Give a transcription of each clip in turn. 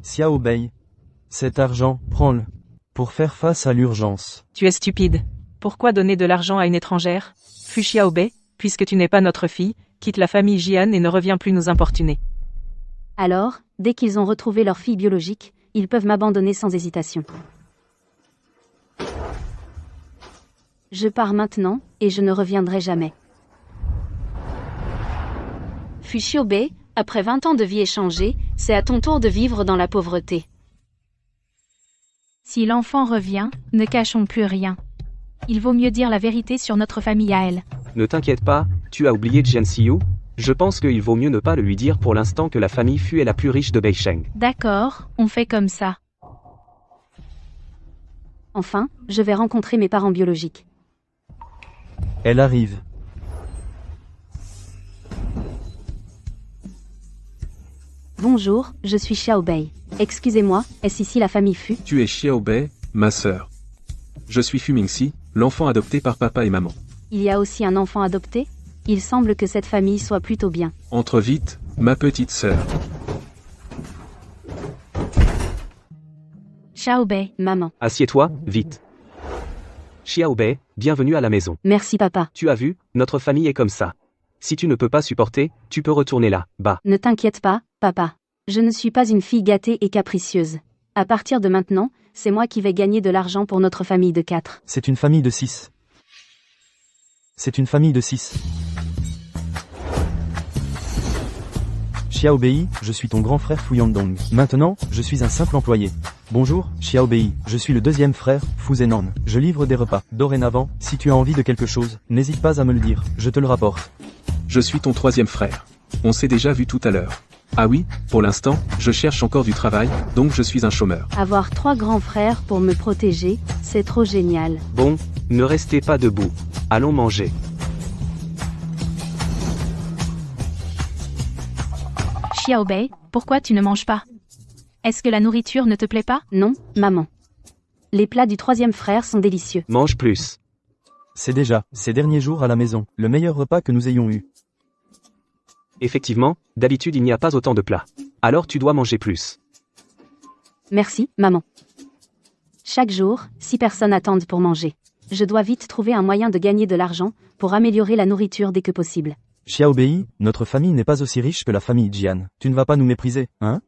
Xiao Bei. Cet argent, prends-le. Pour faire face à l'urgence. Tu es stupide. Pourquoi donner de l'argent à une étrangère? Fu Xiaobei, puisque tu n'es pas notre fille, quitte la famille Jian et ne reviens plus nous importuner. Alors, dès qu'ils ont retrouvé leur fille biologique, ils peuvent m'abandonner sans hésitation. Je pars maintenant, et je ne reviendrai jamais. Fu Xiaobei, après 20 ans de vie échangée, c'est à ton tour de vivre dans la pauvreté. Si l'enfant revient, ne cachons plus rien. Il vaut mieux dire la vérité sur notre famille à elle. Ne t'inquiète pas, tu as oublié Jian Xiyu. Je pense qu'il vaut mieux ne pas le lui dire pour l'instant que la famille Fu est la plus riche de Beisheng. D'accord, on fait comme ça. Enfin, je vais rencontrer mes parents biologiques. Elle arrive. Bonjour, je suis Xiaobei. Excusez-moi, est-ce ici la famille Fu? Tu es Xiaobei, ma sœur. Je suis Fu Mingxi, l'enfant adopté par papa et maman. Il y a aussi un enfant adopté? Il semble que cette famille soit plutôt bien. Entre vite, ma petite sœur. Xiaobei. Maman. Assieds-toi, vite. Xiaobei, bienvenue à la maison. Merci papa. Tu as vu, notre famille est comme ça. Si tu ne peux pas supporter, tu peux retourner là-bas. Ne t'inquiète pas, papa. Je ne suis pas une fille gâtée et capricieuse. À partir de maintenant, c'est moi qui vais gagner de l'argent pour notre famille de 4. C'est une famille de 6. C'est une famille de 6. Xiaobei, je suis ton grand frère Fu Yandong. Maintenant, je suis un simple employé. Bonjour, Xiaobei, je suis le deuxième frère, Fu Zenan. Je livre des repas. Dorénavant, si tu as envie de quelque chose, n'hésite pas à me le dire, je te le rapporte. Je suis ton troisième frère. On s'est déjà vu tout à l'heure. Ah oui, pour l'instant, je cherche encore du travail, donc je suis un chômeur. Avoir 3 grands frères pour me protéger, c'est trop génial. Bon, ne restez pas debout. Allons manger. Xiaobei, pourquoi tu ne manges pas? Est-ce que la nourriture ne te plaît pas? Non, maman. Les plats du 3e frère sont délicieux. Mange plus. C'est déjà, ces derniers jours à la maison, le meilleur repas que nous ayons eu. Effectivement, d'habitude il n'y a pas autant de plats. Alors tu dois manger plus. Merci, maman. Chaque jour, 6 personnes attendent pour manger. Je dois vite trouver un moyen de gagner de l'argent, pour améliorer la nourriture dès que possible. Xiaobei, notre famille n'est pas aussi riche que la famille Jian. Tu ne vas pas nous mépriser, hein?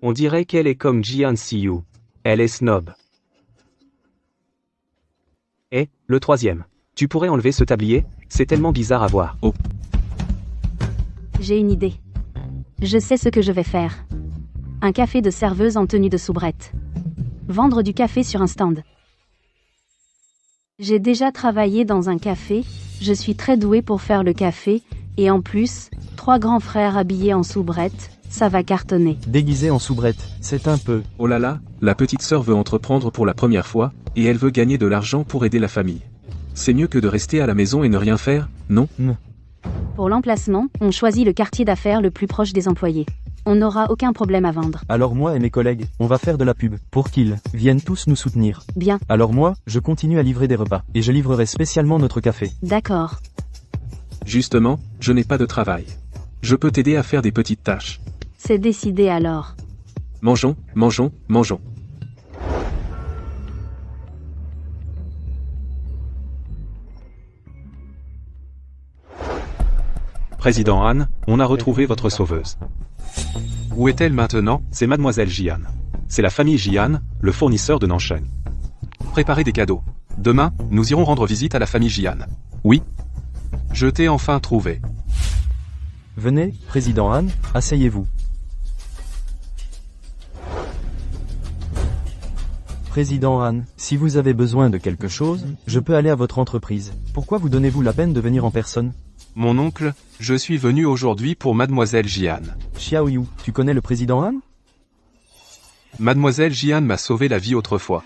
On dirait qu'elle est comme Jian Xiyu. Elle est snob. Et, le 3e. Tu pourrais enlever ce tablier? C'est tellement bizarre à voir. Oh. J'ai une idée. Je sais ce que je vais faire. Un café de serveuse en tenue de soubrette. Vendre du café sur un stand. J'ai déjà travaillé dans un café, je suis très douée pour faire le café, et en plus, 3 grands frères habillés en soubrette, ça va cartonner. Déguisé en soubrette, c'est un peu... Oh là là, la petite sœur veut entreprendre pour la première fois, et elle veut gagner de l'argent pour aider la famille. C'est mieux que de rester à la maison et ne rien faire, non? Pour l'emplacement, on choisit le quartier d'affaires le plus proche des employés. On n'aura aucun problème à vendre. Alors moi et mes collègues, on va faire de la pub, pour qu'ils viennent tous nous soutenir. Bien. Alors moi, je continue à livrer des repas, et je livrerai spécialement notre café. D'accord. Justement, je n'ai pas de travail. Je peux t'aider à faire des petites tâches. C'est décidé alors. Mangeons, mangeons, mangeons. Président Han, on a retrouvé votre sauveuse. Où est-elle maintenant? C'est Mademoiselle Jian. C'est la famille Jian, le fournisseur de Nansheng. Préparez des cadeaux. Demain, nous irons rendre visite à la famille Jian. Oui? Je t'ai enfin trouvé. Venez, Président Han, asseyez-vous. Président Han, si vous avez besoin de quelque chose, je peux aller à votre entreprise. Pourquoi vous donnez-vous la peine de venir en personne? Mon oncle, je suis venu aujourd'hui pour Mademoiselle Jian. Xiaoyu, tu connais le Président Han? Mademoiselle Jian m'a sauvé la vie autrefois.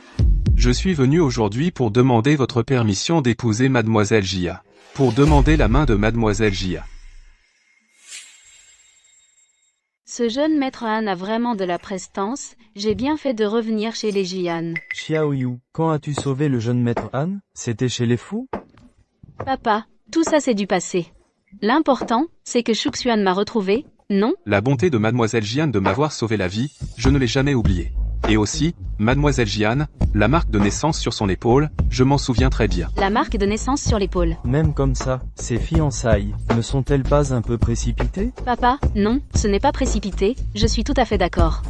Je suis venu aujourd'hui pour demander votre permission d'épouser Mademoiselle Jia. Pour demander la main de Mademoiselle Jia. Ce jeune maître Han a vraiment de la prestance, j'ai bien fait de revenir chez les Jian. Xiaoyu, quand as-tu sauvé le jeune maître Han? C'était chez les fous? Papa, tout ça c'est du passé. L'important, c'est que Shuxuan m'a retrouvé, non, La bonté de mademoiselle Jian de m'avoir sauvé la vie, je ne l'ai jamais oubliée. Et aussi, mademoiselle Jian, la marque de naissance sur son épaule, je m'en souviens très bien. la marque de naissance sur l'épaule. Même comme ça, ces fiançailles ne sont-elles pas un peu précipitées? Papa, non, ce n'est pas précipité, je suis tout à fait d'accord.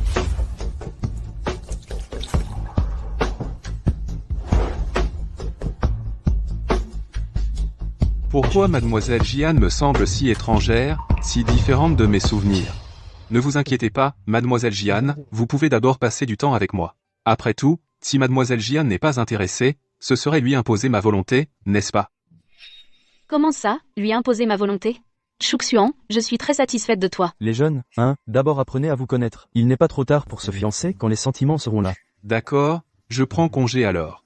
Pourquoi mademoiselle Jian me semble si étrangère, si différente de mes souvenirs? Ne vous inquiétez pas, mademoiselle Jian, vous pouvez d'abord passer du temps avec moi. Après tout, si mademoiselle Jian n'est pas intéressée, ce serait lui imposer ma volonté, n'est-ce pas? Comment ça, lui imposer ma volonté? Chouxuan, je suis très satisfaite de toi. Les jeunes, d'abord apprenez à vous connaître. Il n'est pas trop tard pour se fiancer quand les sentiments seront là. D'accord, je prends congé alors.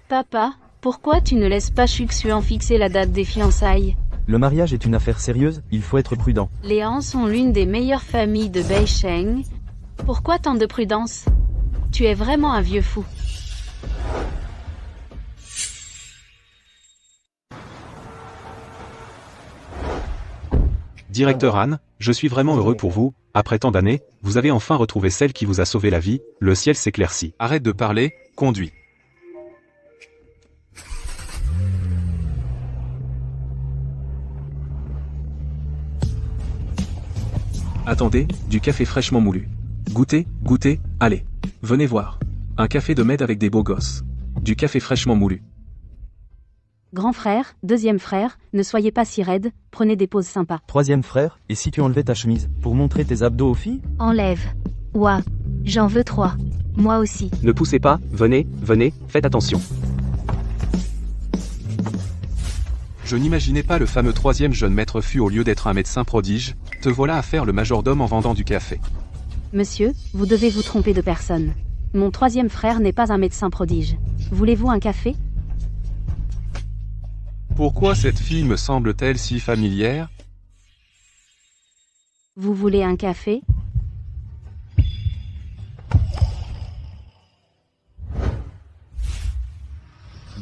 Papa, pourquoi tu ne laisses pas Chouxuan fixer la date des fiançailles? Le mariage est une affaire sérieuse, il faut être prudent. Les Han sont l'une des meilleures familles de Beisheng. Pourquoi tant de prudence? Tu es vraiment un vieux fou. Directeur Han, je suis vraiment heureux pour vous, après tant d'années, vous avez enfin retrouvé celle qui vous a sauvé la vie, le ciel s'éclaircit. Arrête de parler, conduis. Attendez, du café fraîchement moulu. Goûtez, goûtez, allez. Venez voir. Un café de med avec des beaux gosses. Du café fraîchement moulu. Grand frère, deuxième frère, ne soyez pas si raide, prenez des pauses sympas. Troisième frère, et si tu enlevais ta chemise, pour montrer tes abdos aux filles? Enlève. Ouah. J'en veux 3. Moi aussi. Ne poussez pas, venez, faites attention. Je n'imaginais pas le fameux troisième jeune maître Fu au lieu d'être un médecin prodige, te voilà à faire le majordome en vendant du café. Monsieur, vous devez vous tromper de personne. Mon troisième frère n'est pas un médecin prodige. Voulez-vous un café? Pourquoi cette fille me semble-t-elle si familière? Vous voulez un café?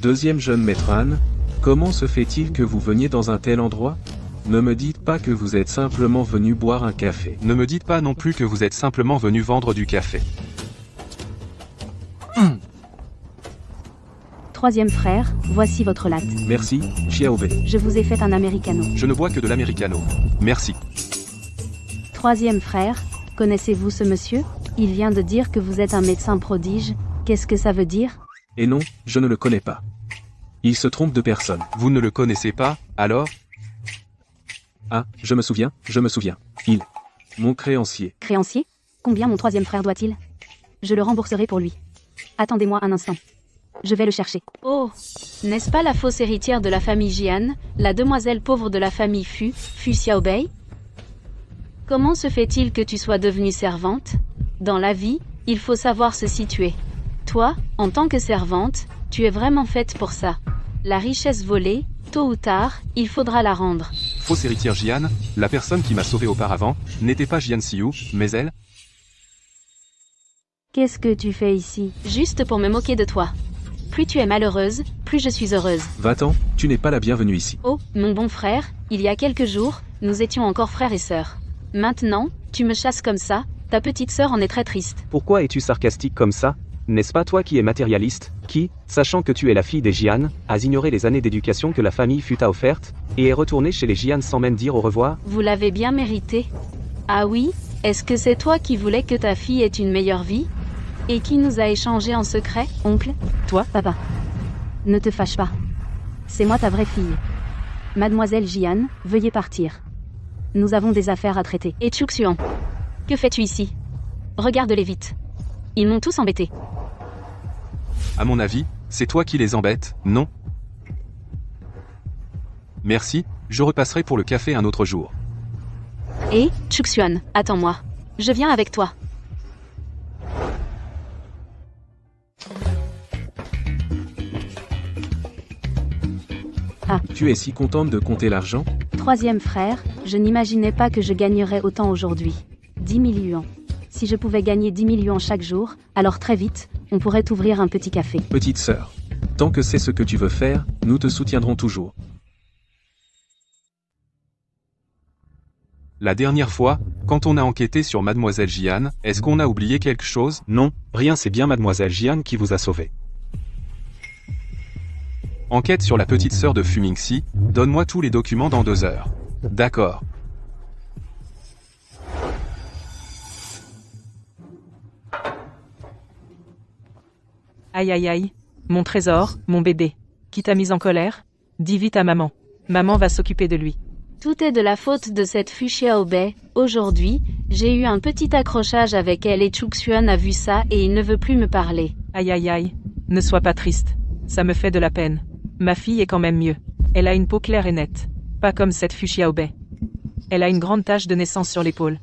Deuxième jeune maître Han, comment se fait-il que vous veniez dans un tel endroit? Ne me dites pas que vous êtes simplement venu boire un café. Ne me dites pas non plus que vous êtes simplement venu vendre du café. Troisième frère, voici votre latte. Merci, Xiaobei. Je vous ai fait un americano. Je ne bois que de l'americano. Merci. Troisième frère, connaissez-vous ce monsieur? Il vient de dire que vous êtes un médecin prodige. Qu'est-ce que ça veut dire? Et non, je ne le connais pas. Il se trompe de personne. Vous ne le connaissez pas, alors? Ah, je me souviens. Il. Mon créancier. Créancier? Combien mon troisième frère doit-il? Je le rembourserai pour lui. Attendez-moi un instant. Je vais le chercher. Oh, n'est-ce pas la fausse héritière de la famille Jian, la demoiselle pauvre de la famille Fu Xiaobei? Comment se fait-il que tu sois devenue servante? Dans la vie, il faut savoir se situer. Toi, en tant que servante, tu es vraiment faite pour ça. La richesse volée, tôt ou tard, il faudra la rendre. Fausse héritière Jian, la personne qui m'a sauvé auparavant, n'était pas Jian Xiu, mais elle? Qu'est-ce que tu fais ici? Juste pour me moquer de toi. Plus tu es malheureuse, plus je suis heureuse. Va-t'en, tu n'es pas la bienvenue ici. Oh, mon bon frère, il y a quelques jours, nous étions encore frères et sœurs. Maintenant, tu me chasses comme ça, ta petite sœur en est très triste. Pourquoi es-tu sarcastique comme ça? N'est-ce pas toi qui es matérialiste, qui, sachant que tu es la fille des Jian, as ignoré les années d'éducation que la famille Fu t'a offertes, et est retourné chez les Jian sans même dire au revoir? Vous l'avez bien mérité. Ah oui? Est-ce que c'est toi qui voulais que ta fille ait une meilleure vie? Et qui nous a échangé en secret, oncle? Toi, papa. Ne te fâche pas. C'est moi ta vraie fille. Mademoiselle Jian, veuillez partir. Nous avons des affaires à traiter. Et Chouxuan, que fais-tu ici? Regarde-les vite. Ils m'ont tous embêté. À mon avis, c'est toi qui les embêtes, non? Merci, je repasserai pour le café un autre jour. Et, Chouxuan, attends-moi. Je viens avec toi. Tu es si contente de compter l'argent? Troisième frère, je n'imaginais pas que je gagnerais autant aujourd'hui. 10 millions. Si je pouvais gagner 10 millions chaque jour, alors très vite, on pourrait ouvrir un petit café. Petite sœur. Tant que c'est ce que tu veux faire, nous te soutiendrons toujours. La dernière fois, quand on a enquêté sur Mademoiselle Jian, est-ce qu'on a oublié quelque chose? Non, rien, c'est bien Mademoiselle Jian qui vous a sauvé. Enquête sur la petite sœur de Fu Mingxi, donne-moi tous les documents dans 2 heures. D'accord. Aïe aïe aïe. Mon trésor, mon bébé. Qui t'a mis en colère? Dis vite à maman. Maman va s'occuper de lui. Tout est de la faute de cette Fu Xiaobei. Aujourd'hui, j'ai eu un petit accrochage avec elle et Chuxuan a vu ça et il ne veut plus me parler. Aïe aïe aïe. Ne sois pas triste. Ça me fait de la peine. Ma fille est quand même mieux. Elle a une peau claire et nette. Pas comme cette Fu Xiaobei. Elle a une grande tache de naissance sur l'épaule.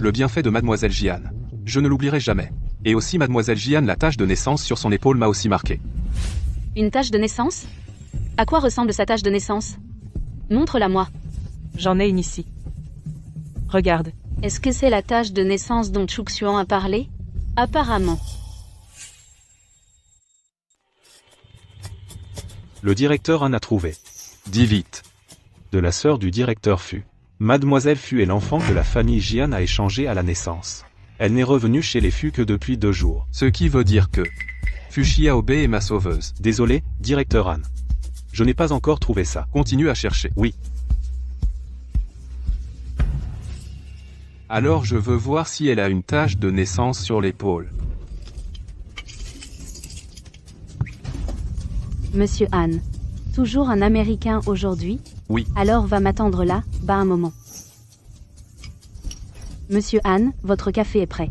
Le bienfait de Mademoiselle Jian. Je ne l'oublierai jamais. Et aussi Mademoiselle Jian, la tache de naissance sur son épaule m'a aussi marqué. Une tache de naissance? À quoi ressemble sa tache de naissance? Montre-la-moi. J'en ai une ici. Regarde. Est-ce que c'est la tache de naissance dont Chuxuan a parlé? Apparemment. Le directeur en a trouvé. Dis vite. De la sœur du directeur Fu. Mademoiselle Fu est l'enfant que la famille Jian a échangé à la naissance. Elle n'est revenue chez les Fu que depuis 2 jours. Ce qui veut dire que Fu Xiaobei est ma sauveuse. Désolé, directeur Han. Je n'ai pas encore trouvé ça. Continue à chercher. Oui. Alors je veux voir si elle a une tache de naissance sur l'épaule. Monsieur Han. Toujours un Américain aujourd'hui? Oui. Alors va m'attendre là, bas un moment. Monsieur Han, votre café est prêt.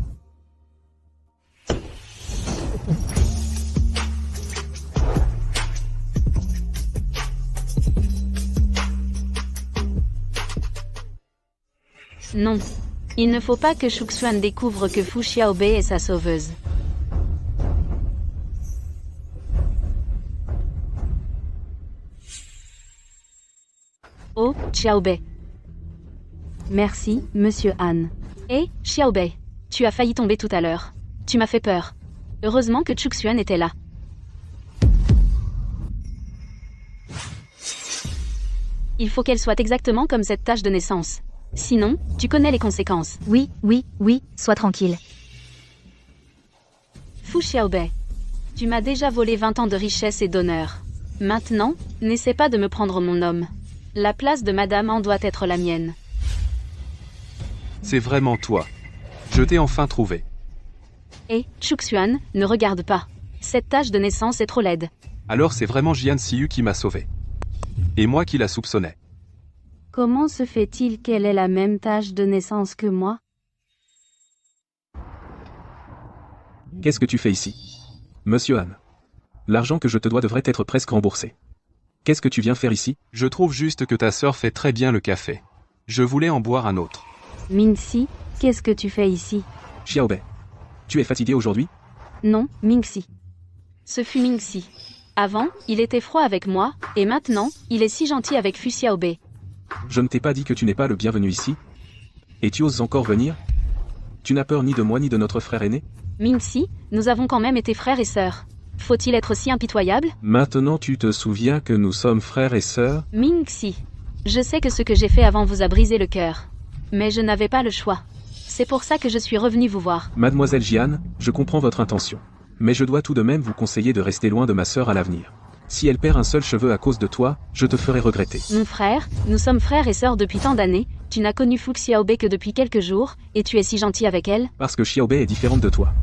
Non. Il ne faut pas que Chuxuan découvre que Fu Xiaobei est sa sauveuse. Oh, Xiaobei. Merci, Monsieur Han. Hé, Xiaobei. Tu as failli tomber tout à l'heure. Tu m'as fait peur. Heureusement que Chuxuan était là. Il faut qu'elle soit exactement comme cette tache de naissance. Sinon, tu connais les conséquences. Oui, sois tranquille. Fu Xiaobei. Tu m'as déjà volé 20 ans de richesse et d'honneur. Maintenant, n'essaie pas de me prendre mon homme. La place de Madame en doit être la mienne. C'est vraiment toi. Je t'ai enfin trouvé. Hé, Chuxuan, ne regarde pas. Cette tache de naissance est trop laide. Alors c'est vraiment Jian Siyu qui m'a sauvé. Et moi qui la soupçonnais. Comment se fait-il qu'elle ait la même tache de naissance que moi? Qu'est-ce que tu fais ici? Monsieur Han. L'argent que je te dois devrait être presque remboursé. Qu'est-ce que tu viens faire ici? Je trouve juste que ta sœur fait très bien le café. Je voulais en boire un autre. Mingxi, qu'est-ce que tu fais ici? Xiaobei. Tu es fatigué aujourd'hui? Non, Mingxi. Ce fut Mingxi. Avant, il était froid avec moi, et maintenant, il est si gentil avec Fu Xiaobei. Je ne t'ai pas dit que tu n'es pas le bienvenu ici? Et tu oses encore venir? Tu n'as peur ni de moi ni de notre frère aîné? Mingxi, nous avons quand même été frères et sœurs. Faut-il être si impitoyable? Maintenant tu te souviens que nous sommes frères et sœurs? Mingxi, je sais que ce que j'ai fait avant vous a brisé le cœur. Mais je n'avais pas le choix. C'est pour ça que je suis revenu vous voir. Mademoiselle Jian, je comprends votre intention. Mais je dois tout de même vous conseiller de rester loin de ma sœur à l'avenir. Si elle perd un seul cheveu à cause de toi, je te ferai regretter. Mon frère, nous sommes frères et sœurs depuis tant d'années, tu n'as connu Fu Xiaobei que depuis quelques jours, et tu es si gentil avec elle? Parce que Xiaobei est différente de toi.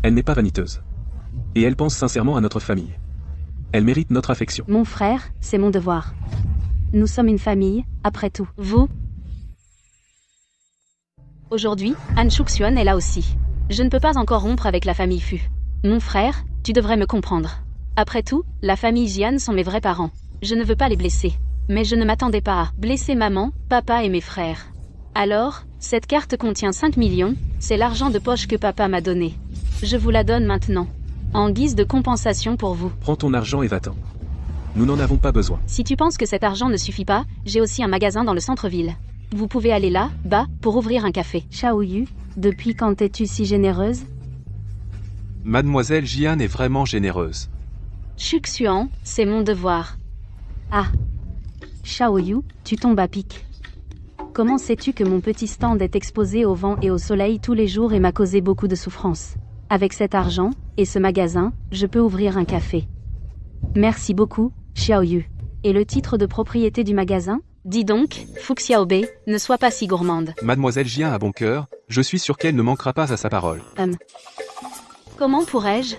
Elle n'est pas vaniteuse. Et elle pense sincèrement à notre famille. Elle mérite notre affection. Mon frère, c'est mon devoir. Nous sommes une famille, après tout. Vous? Aujourd'hui, Han Chuxuan est là aussi. Je ne peux pas encore rompre avec la famille Fu. Mon frère, tu devrais me comprendre. Après tout, la famille Jian sont mes vrais parents. Je ne veux pas les blesser. Mais je ne m'attendais pas à blesser maman, papa et mes frères. Alors, cette carte contient 5 millions, c'est l'argent de poche que papa m'a donné. Je vous la donne maintenant. En guise de compensation pour vous. Prends ton argent et va-t'en. Nous n'en avons pas besoin. Si tu penses que cet argent ne suffit pas, j'ai aussi un magasin dans le centre-ville. Vous pouvez aller là, bas, pour ouvrir un café. Xiaoyu, depuis quand es-tu si généreuse? Mademoiselle Jian est vraiment généreuse. Chuxuan, c'est mon devoir. Ah. Xiaoyu, tu tombes à pic. Comment sais-tu que mon petit stand est exposé au vent et au soleil tous les jours et m'a causé beaucoup de souffrance? Avec cet argent, et ce magasin, je peux ouvrir un café. Merci beaucoup, Xiaoyu. Et le titre de propriété du magasin? Dis donc, Fu Xiaobei, ne sois pas si gourmande. Mademoiselle Jian a bon cœur, je suis sûr qu'elle ne manquera pas à sa parole. Comment pourrais-je?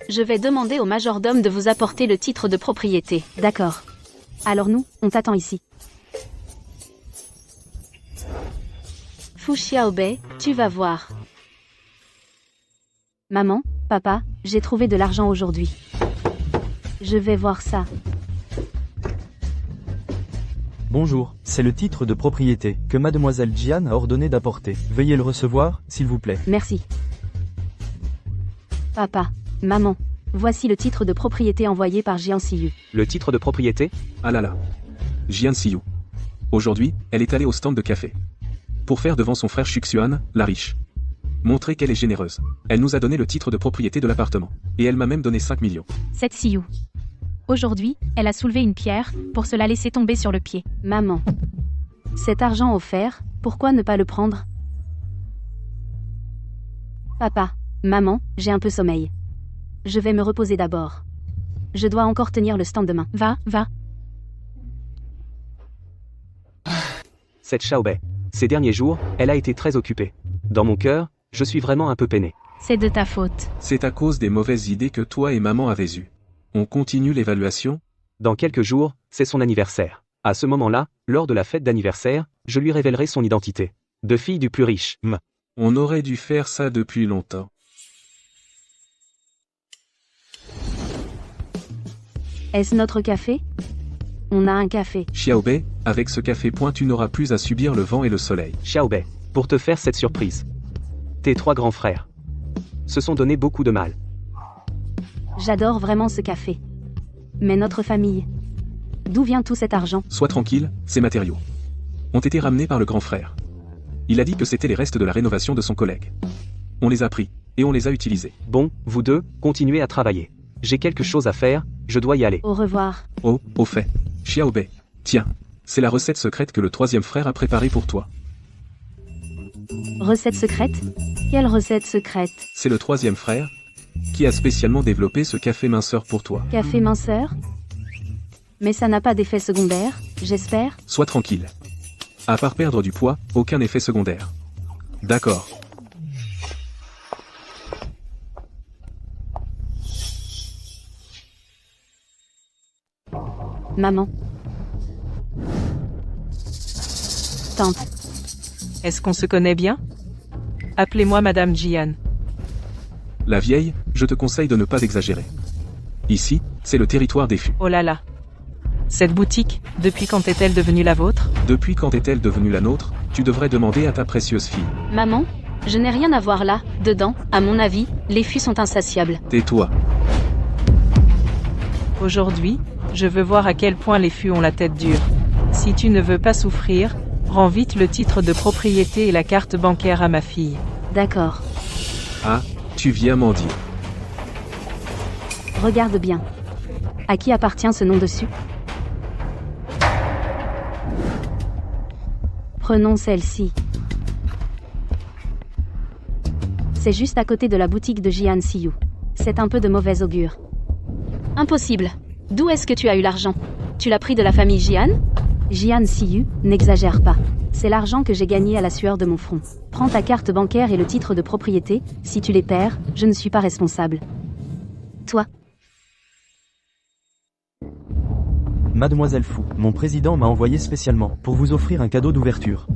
Je vais demander au majordome de vous apporter le titre de propriété. D'accord. Alors nous, on t'attend ici. Fu Xiaobei, tu vas voir. Maman, papa, j'ai trouvé de l'argent aujourd'hui. Je vais voir ça. Bonjour, c'est le titre de propriété que mademoiselle Jian a ordonné d'apporter. Veuillez le recevoir, s'il vous plaît. Merci. Papa, maman, voici le titre de propriété envoyé par Jian Siyu. Le titre de propriété? Ah là là. Jian Siyu. Aujourd'hui, elle est allée au stand de café. Pour faire devant son frère Xuan, la riche. Montrer qu'elle est généreuse. Elle nous a donné le titre de propriété de l'appartement. Et elle m'a même donné 5 millions. Cette Siyu. Aujourd'hui, elle a soulevé une pierre, pour se la laisser tomber sur le pied. Maman. Cet argent offert, pourquoi ne pas le prendre? Papa, maman, j'ai un peu sommeil. Je vais me reposer d'abord. Je dois encore tenir le stand demain. Va. Cette Xiaobei. Ces derniers jours, elle a été très occupée. Dans mon cœur, je suis vraiment un peu peiné. C'est de ta faute. C'est à cause des mauvaises idées que toi et maman avez eues. On continue l'évaluation? Dans quelques jours, c'est son anniversaire. À ce moment-là, lors de la fête d'anniversaire, je lui révélerai son identité. De fille du plus riche. On aurait dû faire ça depuis longtemps. Est-ce notre café? On a un café. Xiaobei, avec ce café point tu n'auras plus à subir le vent et le soleil. Xiaobei, pour te faire cette surprise. Tes 3 grands frères se sont donné beaucoup de mal. J'adore vraiment ce café. Mais notre famille. D'où vient tout cet argent? Sois tranquille, ces matériaux ont été ramenés par le grand frère. Il a dit que c'était les restes de la rénovation de son collègue. On les a pris, et on les a utilisés. Bon, vous deux, continuez à travailler. J'ai quelque chose à faire, je dois y aller. Au revoir. Oh, au fait. Xiaobei. Tiens, c'est la recette secrète que le 3e frère a préparée pour toi. Recette secrète? Quelle recette secrète? C'est le 3e frère qui a spécialement développé ce café minceur pour toi. Café minceur? Mais ça n'a pas d'effet secondaire, j'espère? Sois tranquille. À part perdre du poids, aucun effet secondaire. D'accord. Maman. Tante. Est-ce qu'on se connaît bien? Appelez-moi Madame Jian. La vieille, je te conseille de ne pas exagérer. Ici, c'est le territoire des fûts. Oh là là. Cette boutique, depuis quand est-elle devenue la vôtre? Depuis quand est-elle devenue la nôtre? Tu devrais demander à ta précieuse fille. Maman, je n'ai rien à voir là, dedans, à mon avis, les fûts sont insatiables. Tais-toi. Aujourd'hui, je veux voir à quel point les fûts ont la tête dure. Si tu ne veux pas souffrir, rends vite le titre de propriété et la carte bancaire à ma fille. D'accord. Ah, tu viens m'en dire. Regarde bien. À qui appartient ce nom dessus? Prenons celle-ci. C'est juste à côté de la boutique de Jian Siyu. C'est un peu de mauvais augure. Impossible. D'où est-ce que tu as eu l'argent? Tu l'as pris de la famille Jian? Jian Siyu, n'exagère pas. C'est l'argent que j'ai gagné à la sueur de mon front. Prends ta carte bancaire et le titre de propriété, si tu les perds, je ne suis pas responsable. Toi? Mademoiselle Fu, mon président m'a envoyé spécialement pour vous offrir un cadeau d'ouverture.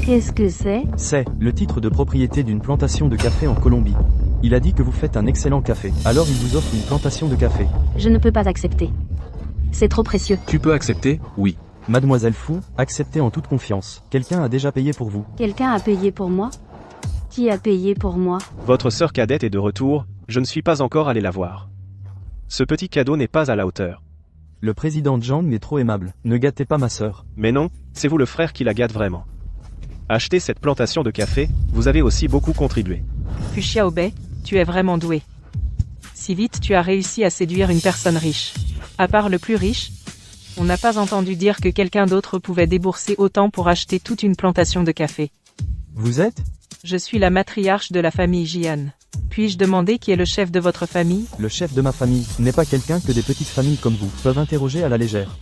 Qu'est-ce que c'est? C'est le titre de propriété d'une plantation de café en Colombie. Il a dit que vous faites un excellent café, alors il vous offre une plantation de café. Je ne peux pas accepter. C'est trop précieux. Tu peux accepter? Oui. Mademoiselle Fu, acceptez en toute confiance. Quelqu'un a déjà payé pour vous. Quelqu'un a payé pour moi? Qui a payé pour moi? Votre sœur cadette est de retour, je ne suis pas encore allé la voir. Ce petit cadeau n'est pas à la hauteur. Le président Zhang est trop aimable. Ne gâtez pas ma sœur. Mais non, c'est vous le frère qui la gâte vraiment. Achetez cette plantation de café, vous avez aussi beaucoup contribué. Fu Xiaobei, tu es vraiment doué. Si vite tu as réussi à séduire une personne riche. À part le plus riche, On n'a pas entendu dire que quelqu'un d'autre pouvait débourser autant pour acheter toute une plantation de café. Vous êtes? Je suis la matriarche de la famille Jian. Puis-je demander qui est le chef de votre famille? Le chef de ma famille n'est pas quelqu'un que des petites familles comme vous peuvent interroger à la légère.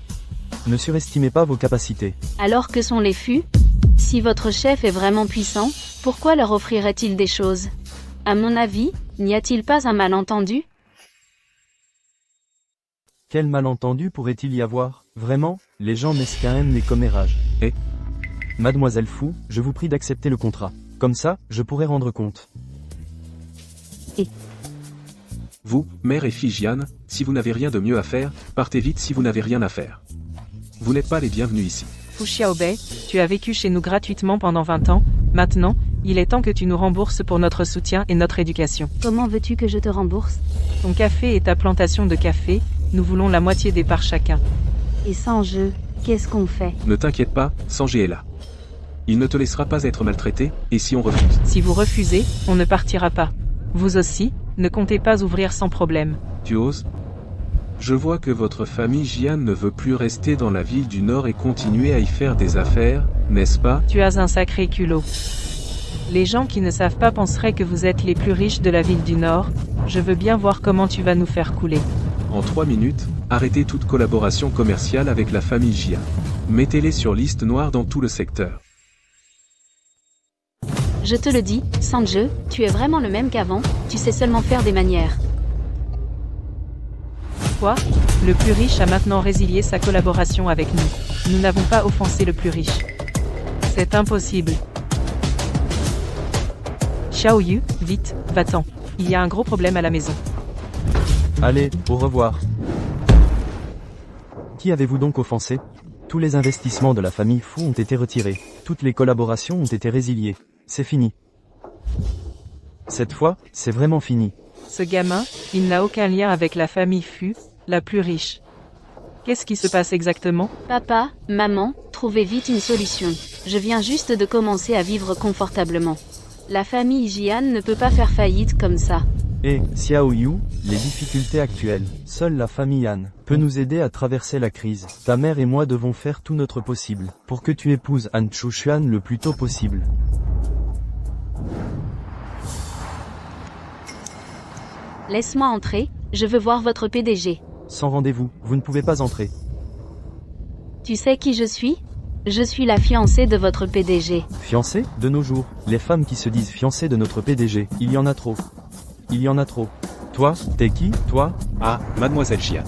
Ne surestimez pas vos capacités. Alors que sont les fûts? Si votre chef est vraiment puissant, pourquoi leur offrirait-il des choses? À mon avis, n'y a-t-il pas un malentendu? Quel malentendu pourrait-il y avoir? Vraiment, les gens mesquins aiment les commérages. Eh? Mademoiselle Fou, je vous prie d'accepter le contrat. Comme ça, je pourrai rendre compte. Vous, mère et fille Jian, si vous n'avez rien de mieux à faire, partez vite si vous n'avez rien à faire. Vous n'êtes pas les bienvenus ici. Fu Xiaobei, tu as vécu chez nous gratuitement pendant 20 ans, maintenant, il est temps que tu nous rembourses pour notre soutien et notre éducation. Comment veux-tu que je te rembourse? Ton café et ta plantation de café, nous voulons la moitié des parts chacun. Et sans jeu, qu'est-ce qu'on fait? Ne t'inquiète pas, Sanjay est là. Il ne te laissera pas être maltraité, et si on refuse? Si vous refusez, on ne partira pas. Vous aussi, ne comptez pas ouvrir sans problème. Tu oses? Je vois que votre famille Jian ne veut plus rester dans la ville du Nord et continuer à y faire des affaires, n'est-ce pas? Tu as un sacré culot. Les gens qui ne savent pas penseraient que vous êtes les plus riches de la ville du Nord. Je veux bien voir comment tu vas nous faire couler. En 3 minutes, arrêtez toute collaboration commerciale avec la famille Jian. Mettez-les sur liste noire dans tout le secteur. Je te le dis, sans jeu, tu es vraiment le même qu'avant, tu sais seulement faire des manières. Quoi? Le plus riche a maintenant résilié sa collaboration avec nous. Nous n'avons pas offensé le plus riche. C'est impossible. Xiao Yu, vite, va-t'en. Il y a un gros problème à la maison. Allez, au revoir. Qui avez-vous donc offensé? Tous les investissements de la famille Fou ont été retirés. Toutes les collaborations ont été résiliées. C'est fini. Cette fois, c'est vraiment fini. Ce gamin, il n'a aucun lien avec la famille Fu, la plus riche. Qu'est-ce qui se passe exactement? Papa, maman, trouvez vite une solution. Je viens juste de commencer à vivre confortablement. La famille Jian ne peut pas faire faillite comme ça. Et, Xiao Yu, les difficultés actuelles, seule la famille Han peut nous aider à traverser la crise. Ta mère et moi devons faire tout notre possible pour que tu épouses Han Chushuan le plus tôt possible. Laisse-moi entrer, je veux voir votre PDG. Sans rendez-vous, vous ne pouvez pas entrer. Tu sais qui je suis? Je suis la fiancée de votre PDG. Fiancée? De nos jours, les femmes qui se disent fiancées de notre PDG, il y en a trop. Il y en a trop. Toi, t'es qui, toi? Ah, mademoiselle Jian.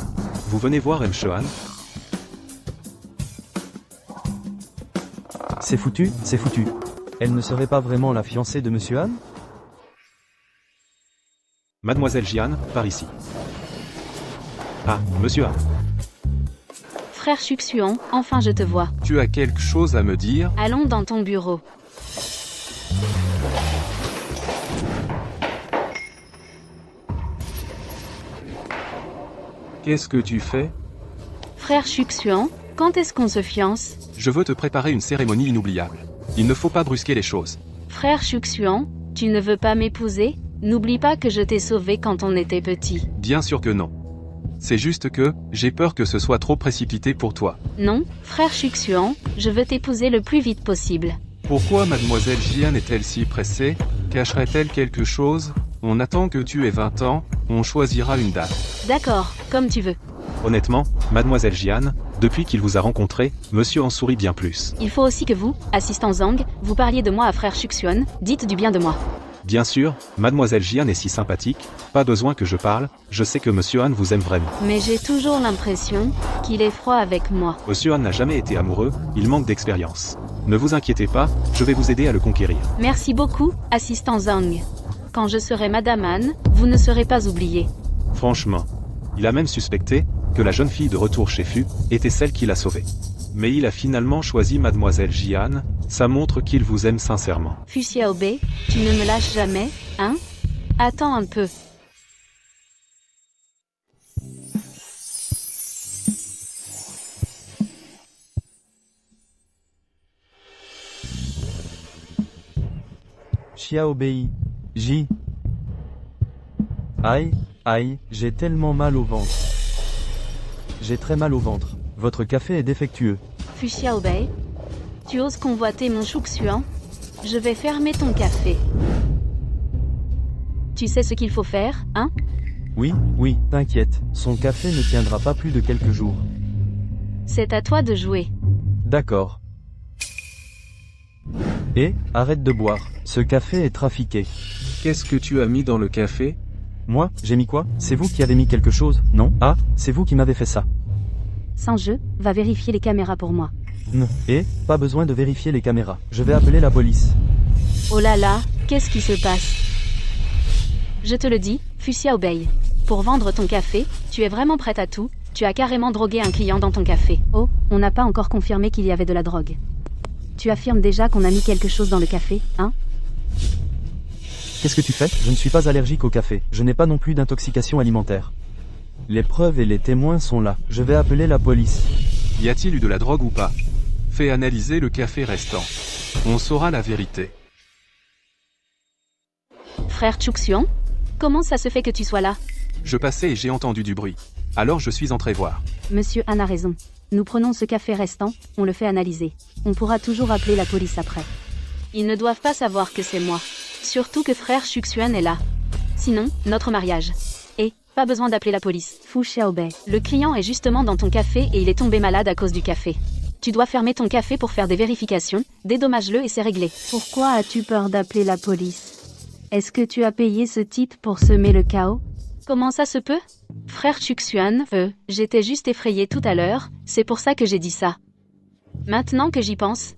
Vous venez voir M. Shohan? C'est foutu, c'est foutu. Elle ne serait pas vraiment la fiancée de Monsieur Han? Mademoiselle Jian, par ici. Ah, monsieur Han. Frère Chuxuan, enfin je te vois. Tu as quelque chose à me dire? Allons dans ton bureau. Qu'est-ce que tu fais? Frère Chuxuan, quand est-ce qu'on se fiance? Je veux te préparer une cérémonie inoubliable. Il ne faut pas brusquer les choses. Frère Chuxuan, tu ne veux pas m'épouser? N'oublie pas que je t'ai sauvé quand on était petit. Bien sûr que non. C'est juste que, j'ai peur que ce soit trop précipité pour toi. Non, frère Chuxuan, je veux t'épouser le plus vite possible. Pourquoi mademoiselle Jian est-elle si pressée? Cacherait-elle quelque chose? On attend que tu aies 20 ans, on choisira une date. D'accord, comme tu veux. Honnêtement, mademoiselle Jian, depuis qu'il vous a rencontré, monsieur en sourit bien plus. Il faut aussi que vous, assistant Zhang, vous parliez de moi à frère Chuxuan, dites du bien de moi. Bien sûr, mademoiselle Jian est si sympathique, pas besoin que je parle, je sais que monsieur Han vous aime vraiment. Mais j'ai toujours l'impression qu'il est froid avec moi. Monsieur Han n'a jamais été amoureux, il manque d'expérience. Ne vous inquiétez pas, je vais vous aider à le conquérir. Merci beaucoup, assistant Zhang. Quand je serai Madame Han, vous ne serez pas oublié. Franchement, il a même suspecté que la jeune fille de retour chez Fu était celle qui l'a sauvée. Mais il a finalement choisi mademoiselle Jian, ça montre qu'il vous aime sincèrement. Fu Xiaobei, tu ne me lâches jamais, hein? Attends un peu. Xiaobei. Aïe, aïe, j'ai tellement mal au ventre. J'ai très mal au ventre. votre café est défectueux. Fu Xiaobei, tu oses convoiter mon Shuxuan? Je vais fermer ton café. Tu sais ce qu'il faut faire, hein? Oui, t'inquiète, son café ne tiendra pas plus de quelques jours. C'est à toi de jouer. D'accord. Et, arrête de boire, ce café est trafiqué. Qu'est-ce que tu as mis dans le café? Moi, j'ai mis quoi? C'est vous qui avez mis quelque chose, non? Ah, c'est vous qui m'avez fait ça. Sans jeu, va vérifier les caméras pour moi. Et, pas besoin de vérifier les caméras. Je vais appeler la police. Oh là là, qu'est-ce qui se passe? Je te le dis, Fu Xiaobei. Pour vendre ton café, tu es vraiment prête à tout, tu as carrément drogué un client dans ton café. Oh, on n'a pas encore confirmé qu'il y avait de la drogue. Tu affirmes déjà qu'on a mis quelque chose dans le café, hein? Qu'est-ce que tu fais? Je ne suis pas allergique au café. Je n'ai pas non plus d'intoxication alimentaire. Les preuves et les témoins sont là. Je vais appeler la police. Y a-t-il eu de la drogue ou pas? Fais analyser le café restant. On saura la vérité. Frère Chuxian, comment ça se fait que tu sois là? Je passais et j'ai entendu du bruit. Alors je suis entré voir. Monsieur Han a raison. Nous prenons ce café restant, on le fait analyser. On pourra toujours appeler la police après. Ils ne doivent pas savoir que c'est moi. Surtout que frère Shuxuan est là. Sinon, notre mariage. Et, pas besoin d'appeler la police. Fu Xiaobei. Le client est justement dans ton café et il est tombé malade à cause du café. Tu dois fermer ton café pour faire des vérifications, dédommage-le et c'est réglé. Pourquoi as-tu peur d'appeler la police? Est-ce que tu as payé ce type pour semer le chaos? Comment ça se peut? Frère Chuxuan, j'étais juste effrayée tout à l'heure, c'est pour ça que j'ai dit ça. Maintenant que j'y pense,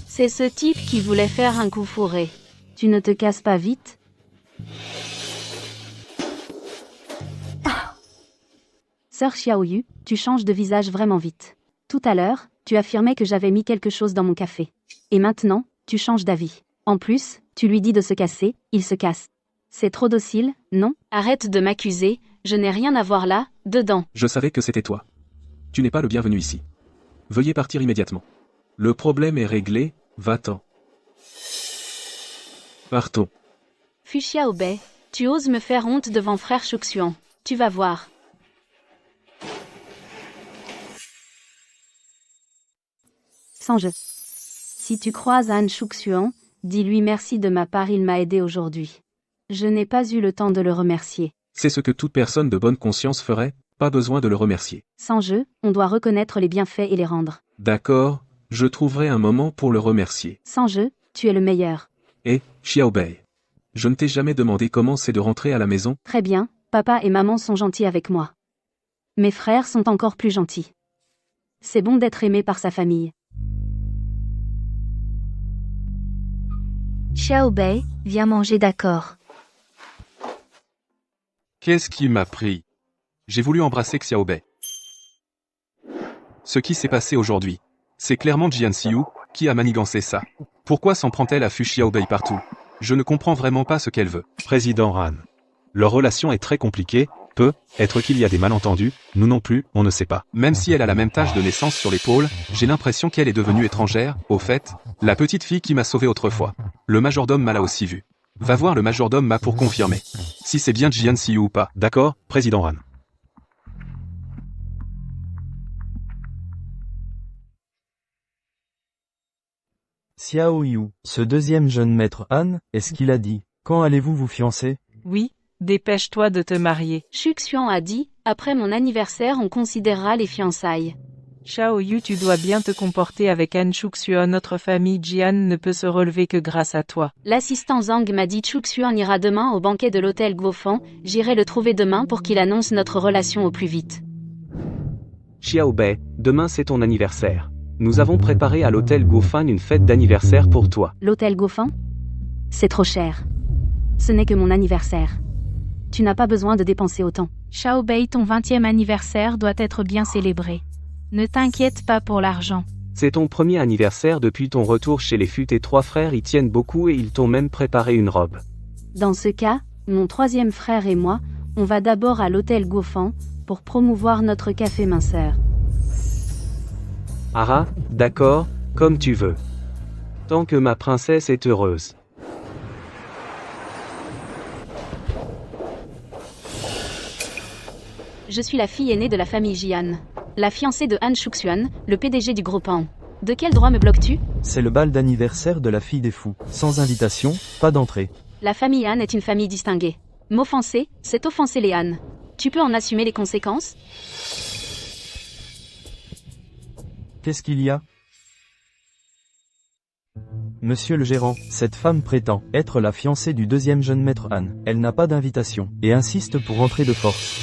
c'est ce type qui voulait faire un coup fourré. Tu ne te casses pas vite? Sœur Xiaoyu, tu changes de visage vraiment vite. Tout à l'heure, tu affirmais que j'avais mis quelque chose dans mon café. Et maintenant, tu changes d'avis. En plus, tu lui dis de se casser, il se casse. C'est trop docile, non? Arrête de m'accuser, je n'ai rien à voir là, dedans. Je savais que c'était toi. Tu n'es pas le bienvenu ici. Veuillez partir immédiatement. Le problème est réglé, va-t'en. Partons. Fu Xiaobei, tu oses me faire honte devant frère Shuxuan. Tu vas voir. Sans jeu. Si tu croises Han Shuxuan, dis-lui merci de ma part, il m'a aidé aujourd'hui. Je n'ai pas eu le temps de le remercier. C'est ce que toute personne de bonne conscience ferait, pas besoin de le remercier. Sans jeu, on doit reconnaître les bienfaits et les rendre. D'accord, je trouverai un moment pour le remercier. Sans jeu, tu es le meilleur. Et, Xiaobei. Je ne t'ai jamais demandé comment c'est de rentrer à la maison. Très bien, papa et maman sont gentils avec moi. Mes frères sont encore plus gentils. C'est bon d'être aimé par sa famille. Xiaobei, viens manger d'accord. Qu'est-ce qui m'a pris? J'ai voulu embrasser Xiaobei. Ce qui s'est passé aujourd'hui, c'est clairement Jian Xiyu qui a manigancé ça. Pourquoi s'en prend-elle à Fu Xiaobei partout? Je ne comprends vraiment pas ce qu'elle veut. Président Han. Leur relation est très compliquée, peut être qu'il y a des malentendus, nous non plus, on ne sait pas. Même si elle a la même tache de naissance sur l'épaule, j'ai l'impression qu'elle est devenue étrangère, au fait, la petite fille qui m'a sauvé autrefois. Le majordome m'a là aussi vu. Va voir le majordome Ma pour confirmer. Si c'est bien Jian Xiyu ou pas. D'accord, Président Han. Xiao Yu, ce deuxième jeune maître Han, est-ce qu'il a dit? Quand allez-vous vous fiancer? Oui, dépêche-toi de te marier. Shuxuan a dit, après mon anniversaire on considérera les fiançailles. Xiao Yu, tu dois bien te comporter avec Han Shuxuan. Notre famille Jian ne peut se relever que grâce à toi. L'assistant Zhang m'a dit Shuxuan ira demain au banquet de l'hôtel Guofan, j'irai le trouver demain pour qu'il annonce notre relation au plus vite. Xiaobei, demain c'est ton anniversaire. Nous avons préparé à l'hôtel Guofan une fête d'anniversaire pour toi. L'hôtel Guofan? C'est trop cher. Ce n'est que mon anniversaire. Tu n'as pas besoin de dépenser autant. Xiaobei, ton 20e anniversaire doit être bien célébré. Ne t'inquiète pas pour l'argent. C'est ton premier anniversaire depuis ton retour chez les Fut et trois frères y tiennent beaucoup et ils t'ont même préparé une robe. Dans ce cas, mon troisième frère et moi, on va d'abord à l'hôtel Guofan pour promouvoir notre café minceur. Ah, d'accord, comme tu veux. Tant que ma princesse est heureuse. Je suis la fille aînée de la famille Jian. la fiancée de Han Shuxuan, le PDG du groupe Han. De quel droit me bloques-tu? C'est le bal d'anniversaire de la fille des fous. Sans invitation, pas d'entrée. La famille Han est une famille distinguée. M'offenser, c'est offenser les Han. Tu peux en assumer les conséquences? Qu'est-ce qu'il y a? Monsieur le gérant, cette femme prétend être la fiancée du deuxième jeune maître Han. Elle n'a pas d'invitation, et insiste pour entrer de force.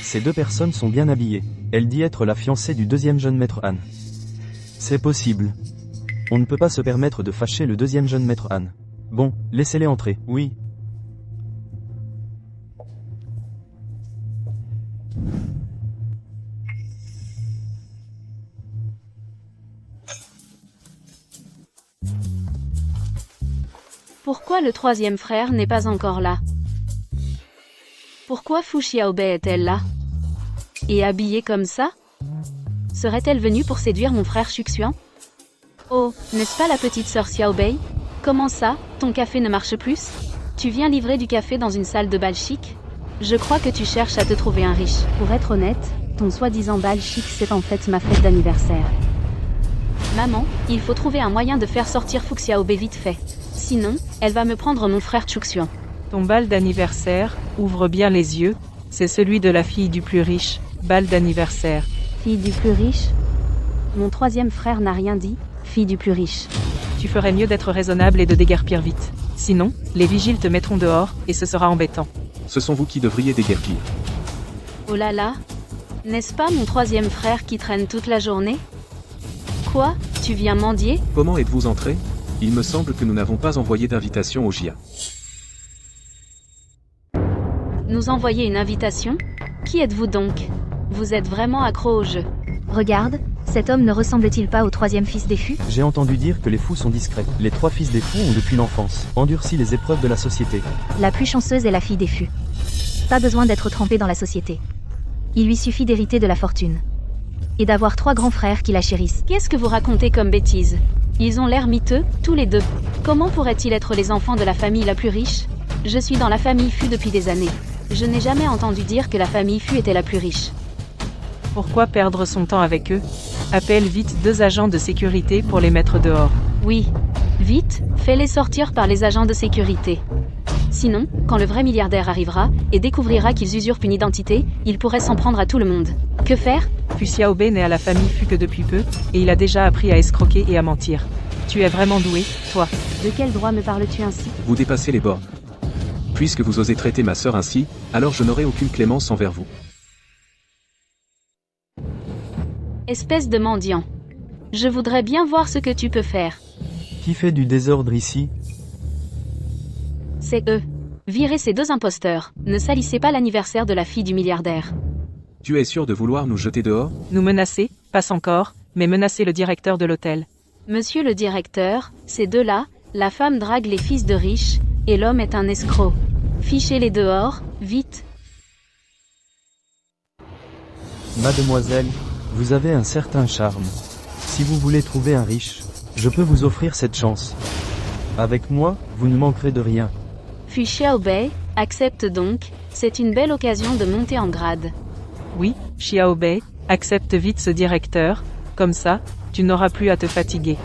Ces deux personnes sont bien habillées. Elle dit être la fiancée du deuxième jeune maître Han. C'est possible. On ne peut pas se permettre de fâcher le deuxième jeune maître Han. Bon, laissez-les entrer, oui. Pourquoi le troisième frère n'est pas encore là? Pourquoi Fu Xiaobei est-elle là? Et habillée comme ça? Serait-elle venue pour séduire mon frère Shuxuan? Oh, n'est-ce pas la petite sœur Xiaobei? Comment ça, ton café ne marche plus? Tu viens livrer du café dans une salle de bal chic? Je crois que tu cherches à te trouver un riche. Pour être honnête, ton soi-disant bal chic c'est en fait ma fête d'anniversaire. Maman, il faut trouver un moyen de faire sortir Fu Xiaobei vite fait. Sinon, elle va me prendre mon frère Shuxuan. Ton bal d'anniversaire, ouvre bien les yeux, c'est celui de la fille du plus riche, bal d'anniversaire. Fille du plus riche? Mon troisième frère n'a rien dit, fille du plus riche. Tu ferais mieux d'être raisonnable et de déguerpir vite. Sinon, les vigiles te mettront dehors, et ce sera embêtant. Ce sont vous qui devriez déguerpir. Oh là là, n'est-ce pas mon troisième frère qui traîne toute la journée? Quoi? Tu viens mendier? Comment êtes-vous entré? Il me semble que nous n'avons pas envoyé d'invitation au JA. Nous envoyer une invitation? Qui êtes-vous donc? Vous êtes vraiment accro au jeu. Regarde, cet homme ne ressemble-t-il pas au troisième fils des fus? J'ai entendu dire que les fous sont discrets. Les trois fils des fous ont depuis l'enfance endurci les épreuves de la société. La plus chanceuse est la fille des fus. Pas besoin d'être trempée dans la société. Il lui suffit d'hériter de la fortune. Et d'avoir 3 grands frères qui la chérissent. Qu'est-ce que vous racontez comme bêtises? Ils ont l'air miteux, tous les deux. Comment pourraient-ils être les enfants de la famille la plus riche? Je suis dans la famille Fu depuis des années. Je n'ai jamais entendu dire que la famille Fu était la plus riche. Pourquoi perdre son temps avec eux? Appelle vite 2 agents de sécurité pour les mettre dehors. Oui. Vite, fais-les sortir par les agents de sécurité. Sinon, quand le vrai milliardaire arrivera, et découvrira qu'ils usurpent une identité, il pourrait s'en prendre à tout le monde. Que faire? Fu Xiaobei n'est à la famille Fu que depuis peu, et il a déjà appris à escroquer et à mentir. Tu es vraiment doué, toi. De quel droit me parles-tu ainsi? Vous dépassez les bornes. Puisque vous osez traiter ma sœur ainsi, alors je n'aurai aucune clémence envers vous. Espèce de mendiant. Je voudrais bien voir ce que tu peux faire. Qui fait du désordre ici? C'est eux. Virez ces 2 imposteurs. Ne salissez pas l'anniversaire de la fille du milliardaire. Tu es sûr de vouloir nous jeter dehors? Nous menacer, passe encore, mais menacer le directeur de l'hôtel. Monsieur le directeur, ces 2-là, la femme drague les fils de riches, et l'homme est un escroc. Fichez-les dehors, vite. Mademoiselle, vous avez un certain charme. Si vous voulez trouver un riche, je peux vous offrir cette chance. Avec moi, vous ne manquerez de rien. Fu Xiaobei, accepte donc, c'est une belle occasion de monter en grade. Oui, Xiaobei, accepte vite ce directeur, comme ça, tu n'auras plus à te fatiguer.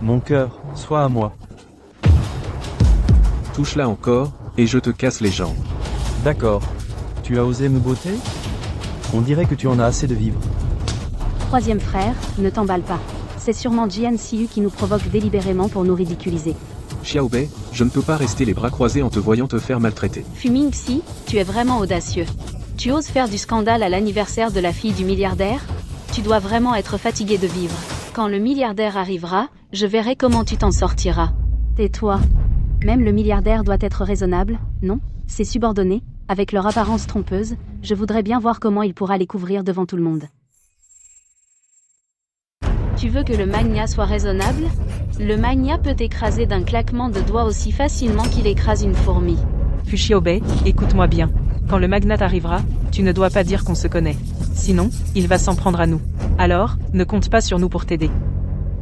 Mon cœur, sois à moi. Touche-la encore, et je te casse les jambes. D'accord. Tu as osé me botter? On dirait que tu en as assez de vivre. Troisième frère, ne t'emballe pas. C'est sûrement Jian Siyu qui nous provoque délibérément pour nous ridiculiser. Xiaobei, je ne peux pas rester les bras croisés en te voyant te faire maltraiter. Fu Mingxi, tu es vraiment audacieux. Tu oses faire du scandale à l'anniversaire de la fille du milliardaire? Tu dois vraiment être fatigué de vivre. Quand le milliardaire arrivera, je verrai comment tu t'en sortiras. Tais-toi. Même le milliardaire doit être raisonnable, non? Ses subordonnés, avec leur apparence trompeuse, je voudrais bien voir comment il pourra les couvrir devant tout le monde. Tu veux que le magnat soit raisonnable? Le magnat peut écraser d'un claquement de doigts aussi facilement qu'il écrase une fourmi. Fu Xiaobei, écoute-moi bien. Quand le magnat arrivera, tu ne dois pas dire qu'on se connaît. Sinon, il va s'en prendre à nous. Alors, ne compte pas sur nous pour t'aider.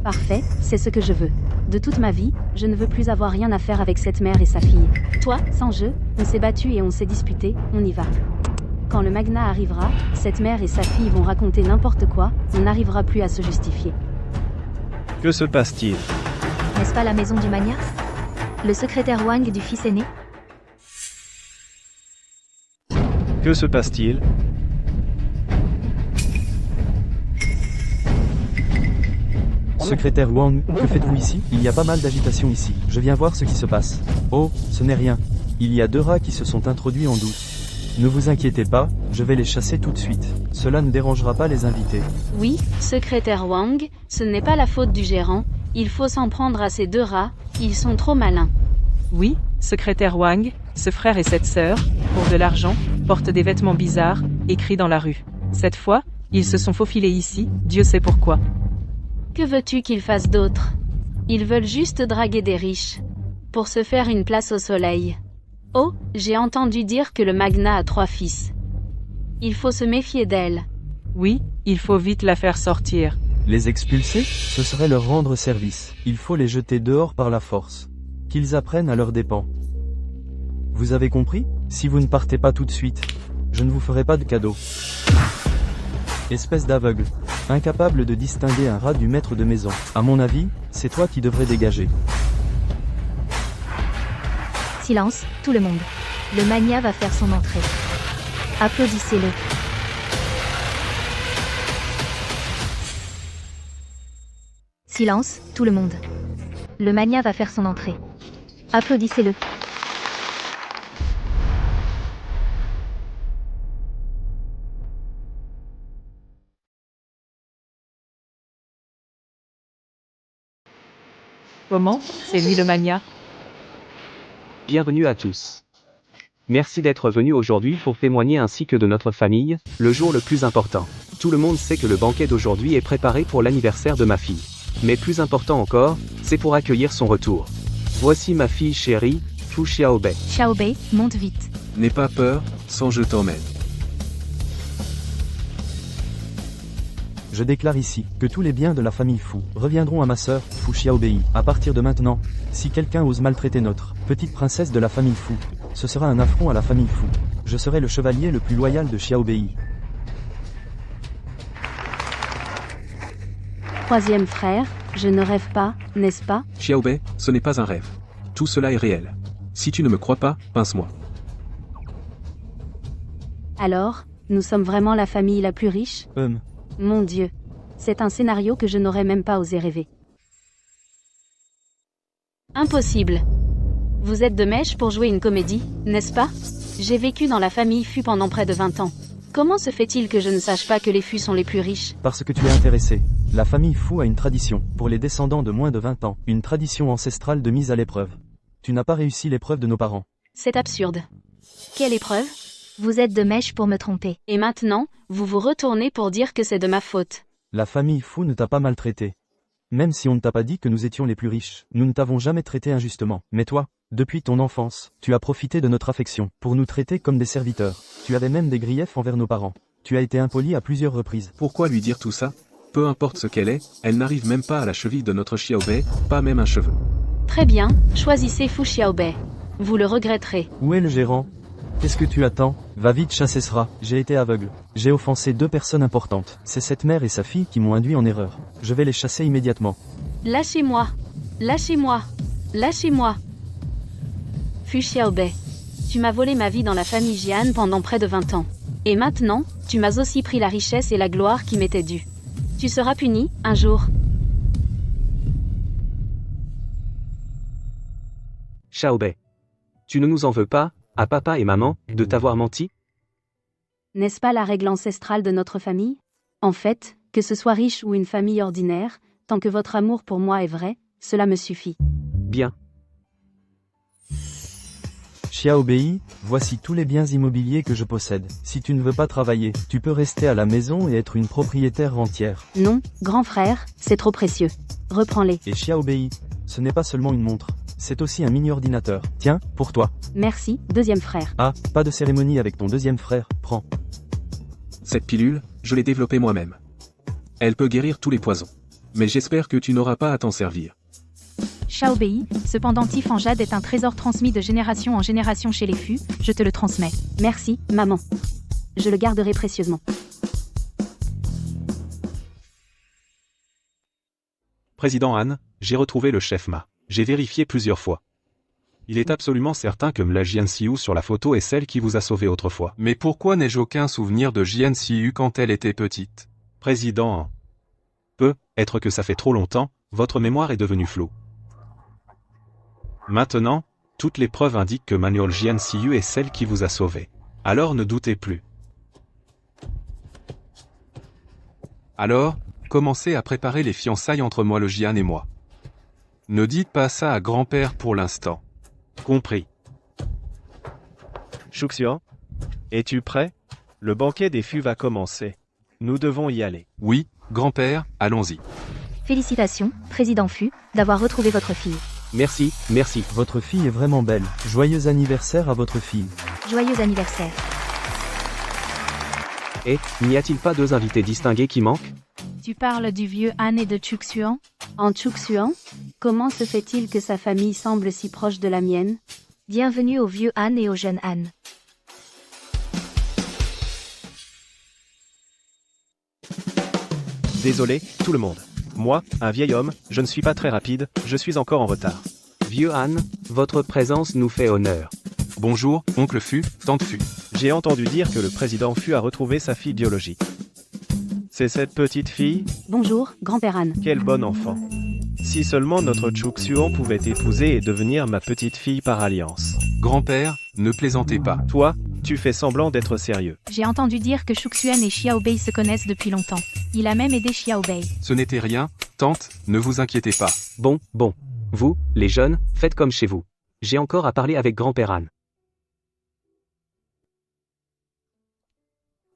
Parfait, c'est ce que je veux. De toute ma vie, je ne veux plus avoir rien à faire avec cette mère et sa fille. Toi, sans jeu, on s'est battu et on s'est disputé, on y va. Quand le magnat arrivera, cette mère et sa fille vont raconter n'importe quoi, on n'arrivera plus à se justifier. Que se passe-t-il? N'est-ce pas la maison du magnat? Le secrétaire Wang du fils aîné? Que se passe-t-il? Secrétaire Wang, que faites-vous ici? Il y a pas mal d'agitation ici. Je viens voir ce qui se passe. Oh, ce n'est rien. Il y a 2 rats qui se sont introduits en douce. Ne vous inquiétez pas, je vais les chasser tout de suite. Cela ne dérangera pas les invités. Oui, secrétaire Wang, ce n'est pas la faute du gérant, il faut s'en prendre à ces 2 rats, ils sont trop malins. Oui, secrétaire Wang, ce frère et cette sœur, pour de l'argent, portent des vêtements bizarres, et crient dans la rue. Cette fois, ils se sont faufilés ici, Dieu sait pourquoi. Que veux-tu qu'ils fassent d'autre? Ils veulent juste draguer des riches. Pour se faire une place au soleil. Oh, j'ai entendu dire que le magnat a 3 fils. Il faut se méfier d'elle. Oui, il faut vite la faire sortir. Les expulser? Ce serait leur rendre service. Il faut les jeter dehors par la force. Qu'ils apprennent à leurs dépens. Vous avez compris? Si vous ne partez pas tout de suite, je ne vous ferai pas de cadeau. Espèce d'aveugle. Incapable de distinguer un rat du maître de maison. À mon avis, c'est toi qui devrais dégager. Silence, tout le monde. Le magnat va faire son entrée. Applaudissez-le. Silence, tout le monde. Le magnat va faire son entrée. Applaudissez-le. Comment? C'est lui le magnat? Bienvenue à tous. Merci d'être venus aujourd'hui pour témoigner ainsi que de notre famille, le jour le plus important. Tout le monde sait que le banquet d'aujourd'hui est préparé pour l'anniversaire de ma fille. Mais plus important encore, c'est pour accueillir son retour. Voici ma fille chérie, Fu Xiaobei. Xiaobei, monte vite. N'aie pas peur, sans je t'emmène. Je déclare ici que tous les biens de la famille Fu reviendront à ma sœur, Fu Xiaobei. À partir de maintenant, si quelqu'un ose maltraiter notre petite princesse de la famille Fu, ce sera un affront à la famille Fu. Je serai le chevalier le plus loyal de Xiaobei. 3e frère, je ne rêve pas, n'est-ce pas? Xiaobei, ce n'est pas un rêve. Tout cela est réel. Si tu ne me crois pas, pince-moi. Alors, nous sommes vraiment la famille la plus riche? Mon Dieu. C'est un scénario que je n'aurais même pas osé rêver. Impossible. Vous êtes de mèche pour jouer une comédie, n'est-ce pas? J'ai vécu dans la famille Fu pendant près de 20 ans. Comment se fait-il que je ne sache pas que les Fu sont les plus riches? Parce que tu es intéressé. La famille Fu a une tradition, pour les descendants de moins de 20 ans, une tradition ancestrale de mise à l'épreuve. Tu n'as pas réussi l'épreuve de nos parents. C'est absurde. Quelle épreuve? Vous êtes de mèche pour me tromper. Et maintenant, vous vous retournez pour dire que c'est de ma faute. La famille Fu ne t'a pas maltraité. Même si on ne t'a pas dit que nous étions les plus riches, nous ne t'avons jamais traité injustement. Mais toi, depuis ton enfance, tu as profité de notre affection, pour nous traiter comme des serviteurs. Tu avais même des griefs envers nos parents. Tu as été impoli à plusieurs reprises. Pourquoi lui dire tout ça? Peu importe ce qu'elle est, elle n'arrive même pas à la cheville de notre Xiaobei, pas même un cheveu. Très bien, choisissez Fu Xiaobei. Vous le regretterez. Où est le gérant? Qu'est-ce que tu attends? Va vite chasser ce rat. J'ai été aveugle. J'ai offensé 2 personnes importantes. C'est cette mère et sa fille qui m'ont induit en erreur. Je vais les chasser immédiatement. Lâchez-moi. Lâchez-moi. Lâchez-moi. Fu Xiaobei. Tu m'as volé ma vie dans la famille Jian pendant près de 20 ans. Et maintenant, tu m'as aussi pris la richesse et la gloire qui m'étaient dues. Tu seras puni, un jour. Xiaobei. Tu ne nous en veux pas, à papa et maman, de t'avoir menti? N'est-ce pas la règle ancestrale de notre famille? En fait, que ce soit riche ou une famille ordinaire, tant que votre amour pour moi est vrai, cela me suffit. Bien. Xiaobei, voici tous les biens immobiliers que je possède. Si tu ne veux pas travailler, tu peux rester à la maison et être une propriétaire rentière. Non, grand frère, c'est trop précieux. Reprends-les. Et Xiaobei, ce n'est pas seulement une montre, c'est aussi un mini-ordinateur. Tiens, pour toi. Merci, 2e frère. Ah, pas de cérémonie avec ton 2e frère, prends. Cette pilule, je l'ai développée moi-même. Elle peut guérir tous les poisons. Mais j'espère que tu n'auras pas à t'en servir. Xiaobei, ce pendentif en jade est un trésor transmis de génération en génération chez les Fu, je te le transmets. Merci, maman. Je le garderai précieusement. Président Han, j'ai retrouvé le chef Ma. J'ai vérifié plusieurs fois. Il est absolument certain que la Jian Siu sur la photo est celle qui vous a sauvé autrefois. Mais pourquoi n'ai-je aucun souvenir de Jian Siu quand elle était petite? Président Han. Peut être que ça fait trop longtemps, votre mémoire est devenue floue. Maintenant, toutes les preuves indiquent que Manuel Jian Siu est celle qui vous a sauvé. Alors ne doutez plus. Alors, commencez à préparer les fiançailles entre moi le Jian et moi. Ne dites pas ça à grand-père pour l'instant. Compris. Shuxian, es-tu prêt? Le banquet des fûts va commencer. Nous devons y aller. Oui, grand-père, allons-y. Félicitations, Président Fu, d'avoir retrouvé votre fille. Merci, merci. Votre fille est vraiment belle. Joyeux anniversaire à votre fille. Joyeux anniversaire. Et, n'y a-t-il pas deux invités distingués qui manquent? Tu parles du vieux Han et de Chuxuan? En Chuxuan, comment se fait-il que sa famille semble si proche de la mienne? Bienvenue au vieux Han et au jeune Han. Désolé, tout le monde. Moi, un vieil homme, je ne suis pas très rapide, je suis encore en retard. Vieux Han, votre présence nous fait honneur. Bonjour, oncle Fu, tante Fu. J'ai entendu dire que le président Fu a retrouvé sa fille biologique. C'est cette petite fille? Bonjour, grand-père Han. Quel bon enfant. Si seulement notre Chuxuan pouvait épouser et devenir ma petite fille par alliance. Grand-père, ne plaisantez pas. Toi, tu fais semblant d'être sérieux. J'ai entendu dire que Shuxuan et Xiaobei se connaissent depuis longtemps. Il a même aidé Xiaobei. Ce n'était rien, tante, ne vous inquiétez pas. Bon. Vous, les jeunes, faites comme chez vous. J'ai encore à parler avec grand-père Han.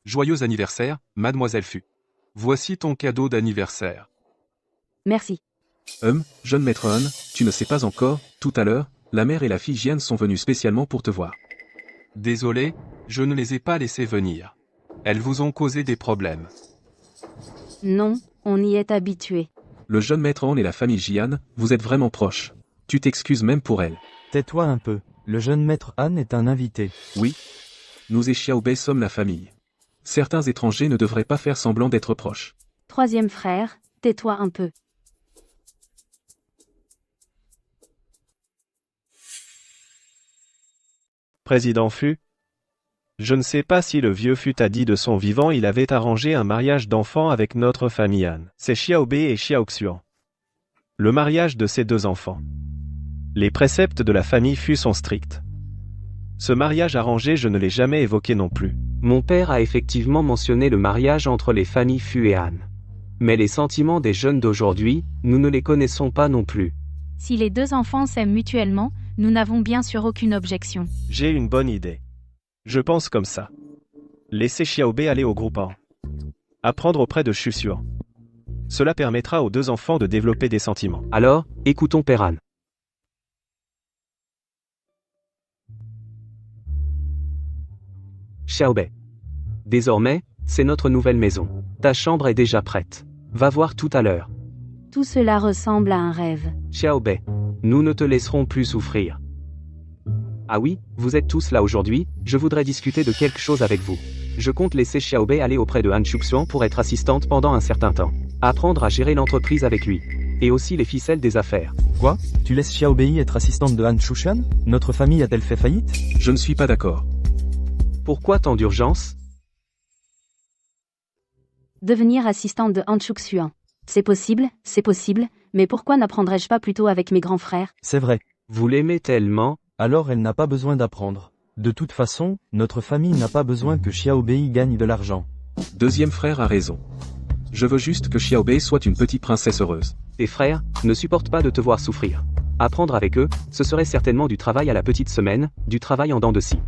Joyeux anniversaire, mademoiselle Fu. Voici ton cadeau d'anniversaire. Merci. Jeune maître Han, tu ne sais pas encore, tout à l'heure, la mère et la fille Jian sont venues spécialement pour te voir. Désolé, je ne les ai pas laissées venir. Elles vous ont causé des problèmes. Non, on y est habitué. Le jeune maître Han et la famille Jian, vous êtes vraiment proches. Tu t'excuses même pour elle. Tais-toi un peu. Le jeune maître Han est un invité. Oui. Nous et Xiaobei sommes la famille. Certains étrangers ne devraient pas faire semblant d'être proches. Troisième frère, tais-toi un peu. Président Fu? Je ne sais pas si le vieux Fu t'a dit de son vivant il avait arrangé un mariage d'enfants avec notre famille Han. C'est Xiaobei et Xiaoxuan. Le mariage de ces deux enfants. Les préceptes de la famille Fu sont stricts. Ce mariage arrangé je ne l'ai jamais évoqué non plus. Mon père a effectivement mentionné le mariage entre les familles Fu et Han. Mais les sentiments des jeunes d'aujourd'hui, nous ne les connaissons pas non plus. Si les deux enfants s'aiment mutuellement, nous n'avons bien sûr aucune objection. J'ai une bonne idée. Je pense comme ça. Laissez Xiaobei aller au groupe 1. Apprendre auprès de Shuxian. Cela permettra aux deux enfants de développer des sentiments. Alors, écoutons Père Han. Xiaobei. Désormais, c'est notre nouvelle maison. Ta chambre est déjà prête. Va voir tout à l'heure. Tout cela ressemble à un rêve. Xiaobei. Nous ne te laisserons plus souffrir. Ah oui, vous êtes tous là aujourd'hui, je voudrais discuter de quelque chose avec vous. Je compte laisser Xiaobei aller auprès de Han Shuxian pour être assistante pendant un certain temps. Apprendre à gérer l'entreprise avec lui. Et aussi les ficelles des affaires. Quoi? Tu laisses Xiaobei être assistante de Han Shuxian? Notre famille a-t-elle fait faillite? Je ne suis pas d'accord. Pourquoi tant d'urgence? Devenir assistante de Han Shuxian. C'est possible, mais pourquoi n'apprendrais-je pas plutôt avec mes grands frères? C'est vrai. Vous l'aimez tellement? Alors elle n'a pas besoin d'apprendre. De toute façon, notre famille n'a pas besoin que Xiaobei gagne de l'argent. Deuxième frère a raison. Je veux juste que Xiaobei soit une petite princesse heureuse. Tes frères ne supportent pas de te voir souffrir. Apprendre avec eux, ce serait certainement du travail à la petite semaine, du travail en dents de scie.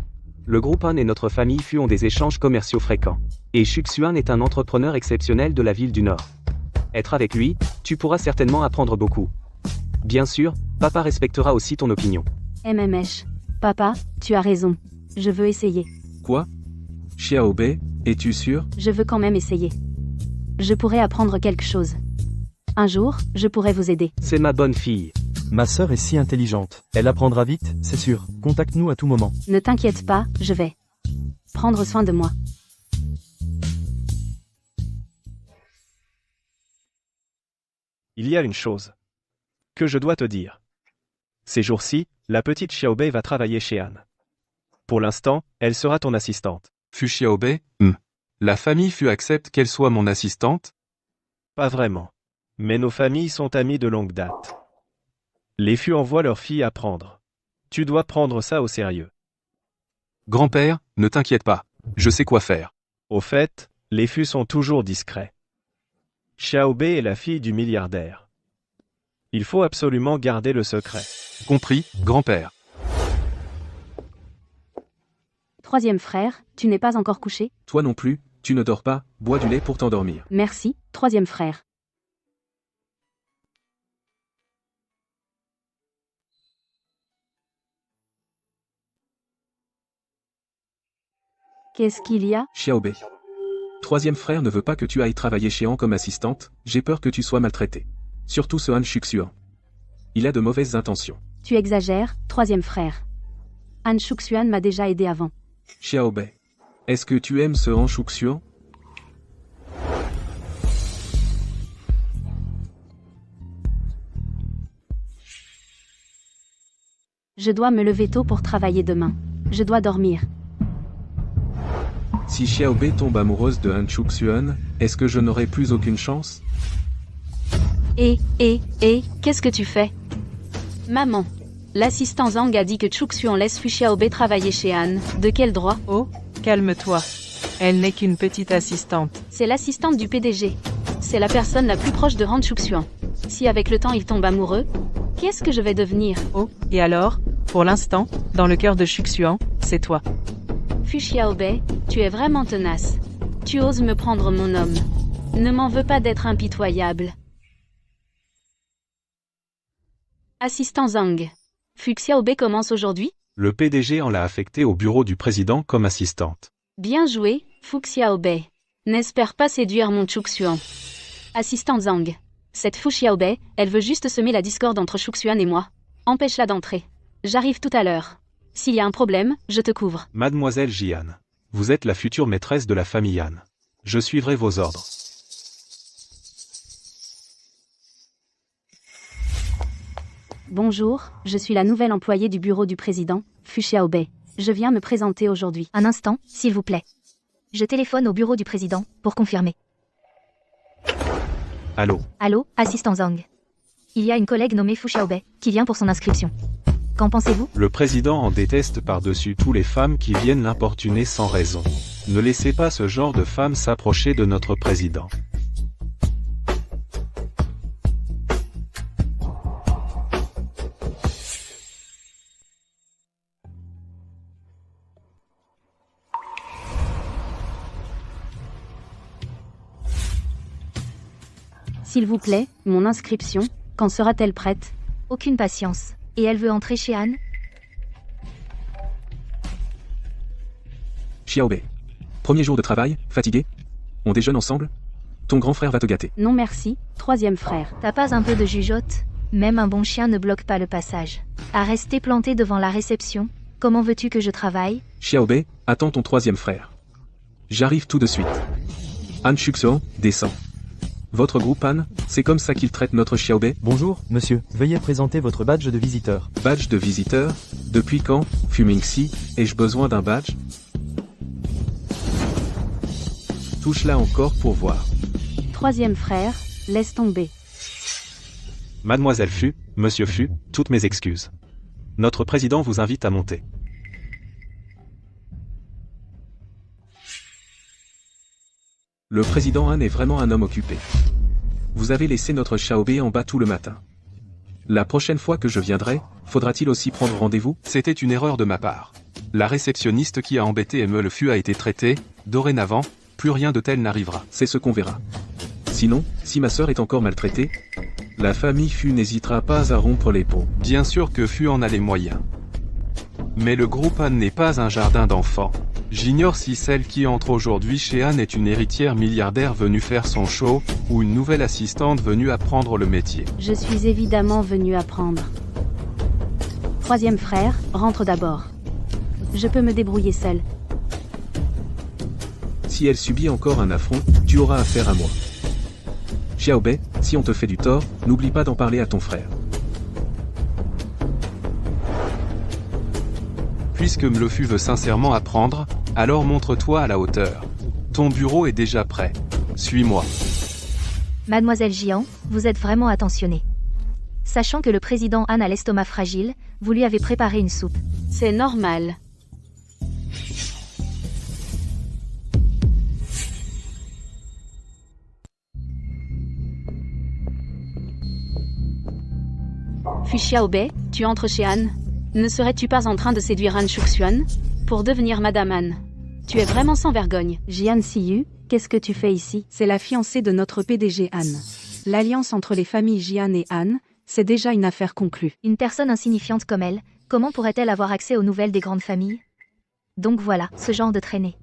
Le groupe Han et notre famille Fu ont des échanges commerciaux fréquents. Et Shuxian est un entrepreneur exceptionnel de la ville du Nord. Être avec lui, tu pourras certainement apprendre beaucoup. Bien sûr, papa respectera aussi ton opinion. MMH. Papa, tu as raison. Je veux essayer. Quoi? Xiaobei, es-tu sûr? Je veux quand même essayer. Je pourrais apprendre quelque chose. Un jour, je pourrais vous aider. C'est ma bonne fille. Ma sœur est si intelligente. Elle apprendra vite, c'est sûr. Contacte-nous à tout moment. Ne t'inquiète pas, je vais prendre soin de moi. Il y a une chose que je dois te dire. Ces jours-ci, la petite Xiaobei va travailler chez Anne. Pour l'instant, elle sera ton assistante. Fu Xiaobei, La famille Fu accepte qu'elle soit mon assistante? Pas vraiment. Mais nos familles sont amies de longue date. Les Fu envoient leurs filles apprendre. Tu dois prendre ça au sérieux. Grand-père, ne t'inquiète pas. Je sais quoi faire. Au fait, les Fu sont toujours discrets. Xiaobei est la fille du milliardaire. Il faut absolument garder le secret. Compris, grand-père. Troisième frère, tu n'es pas encore couché? Toi non plus, tu ne dors pas, bois du lait pour t'endormir. Merci, troisième frère. Qu'est-ce qu'il y a? Xiaobei. Troisième frère ne veut pas que tu ailles travailler chez Han comme assistante, j'ai peur que tu sois maltraitée. Surtout ce Han Shuxuan. Il a de mauvaises intentions. Tu exagères, troisième frère. Han Shuxuan m'a déjà aidé avant. Xiaobei. Est-ce que tu aimes ce Han Shuxuan? Je dois me lever tôt pour travailler demain. Je dois dormir. Si Xiaobei tombe amoureuse de Han Shuxuan, est-ce que je n'aurai plus aucune chance? Qu'est-ce que tu fais? Maman. L'assistant Zhang a dit que Shuxuan laisse Fu Xiaobei travailler chez Han. De quel droit? Oh, calme-toi. Elle n'est qu'une petite assistante. C'est l'assistante du PDG. C'est la personne la plus proche de Han Shuxuan. Si avec le temps il tombe amoureux, qu'est-ce que je vais devenir? Oh, et alors, pour l'instant, dans le cœur de Shuxuan, c'est toi. Fu Xiaobei, tu es vraiment tenace. Tu oses me prendre mon homme. Ne m'en veux pas d'être impitoyable. Assistant Zhang. Fu Xiaobei commence aujourd'hui? Le PDG en l'a affecté au bureau du président comme assistante. Bien joué, Fu Xiaobei. N'espère pas séduire mon Shuxuan. Assistant Zhang. Cette Fu Xiaobei, elle veut juste semer la discorde entre Shuxuan et moi. Empêche-la d'entrer. J'arrive tout à l'heure. S'il y a un problème, je te couvre. Mademoiselle Jian, vous êtes la future maîtresse de la famille Han. Je suivrai vos ordres. Bonjour, je suis la nouvelle employée du bureau du président, Fu Xiaobei. Je viens me présenter aujourd'hui. Un instant, s'il vous plaît. Je téléphone au bureau du président, pour confirmer. Allô? Allô, assistant Zhang. Il y a une collègue nommée Fu Xiaobei, qui vient pour son inscription. Qu'en pensez-vous? Le président en déteste par-dessus tous les femmes qui viennent l'importuner sans raison. Ne laissez pas ce genre de femmes s'approcher de notre président. S'il vous plaît, mon inscription, quand sera-t-elle prête? Aucune patience. Et elle veut entrer chez Anne? Xiaobei. Premier jour de travail, fatigué? On déjeune ensemble? Ton grand frère va te gâter. Non merci, troisième frère. T'as pas un peu de jugeote? Même un bon chien ne bloque pas le passage. À rester planté devant la réception? Comment veux-tu que je travaille? Xiaobei, attends ton troisième frère. J'arrive tout de suite. Han Shuxuan, descend. Votre groupe Han, c'est comme ça qu'il traite notre Xiaobei? Bonjour, monsieur. Veuillez présenter votre badge de visiteur. Badge de visiteur? Depuis quand, Fu Mingxi, ai-je besoin d'un badge? Touche-la encore pour voir. Troisième frère, laisse tomber. Mademoiselle Fu, monsieur Fu, toutes mes excuses. Notre président vous invite à monter. Le président Han est vraiment un homme occupé. Vous avez laissé notre Xiaobei en bas tout le matin. La prochaine fois que je viendrai, faudra-t-il aussi prendre rendez-vous? C'était une erreur de ma part. La réceptionniste qui a embêté le Fu a été traitée, dorénavant, plus rien de tel n'arrivera. C'est ce qu'on verra. Sinon, si ma sœur est encore maltraitée, la famille Fu n'hésitera pas à rompre les ponts. Bien sûr que Fu en a les moyens. Mais le groupe Han n'est pas un jardin d'enfants. J'ignore si celle qui entre aujourd'hui chez Han est une héritière milliardaire venue faire son show, ou une nouvelle assistante venue apprendre le métier. Je suis évidemment venue apprendre. Troisième frère, rentre d'abord. Je peux me débrouiller seule. Si elle subit encore un affront, tu auras affaire à moi. Xiaobei, Si on te fait du tort, n'oublie pas d'en parler à ton frère. Puisque Mlefu veut sincèrement apprendre, alors montre-toi à la hauteur. Ton bureau est déjà prêt. Suis-moi. Mademoiselle Jian, vous êtes vraiment attentionnée. Sachant que le président Han a l'estomac fragile, vous lui avez préparé une soupe. C'est normal. Fu Xiaobei, tu entres chez Han. Ne serais-tu pas en train de séduire Han Shuxuan pour devenir Madame Han? Tu es vraiment sans vergogne. Jian Siyu, qu'est-ce que tu fais ici? C'est la fiancée de notre PDG Han. L'alliance entre les familles Jian et Han, c'est déjà une affaire conclue. Une personne insignifiante comme elle, comment pourrait-elle avoir accès aux nouvelles des grandes familles? Donc voilà, ce genre de traînée.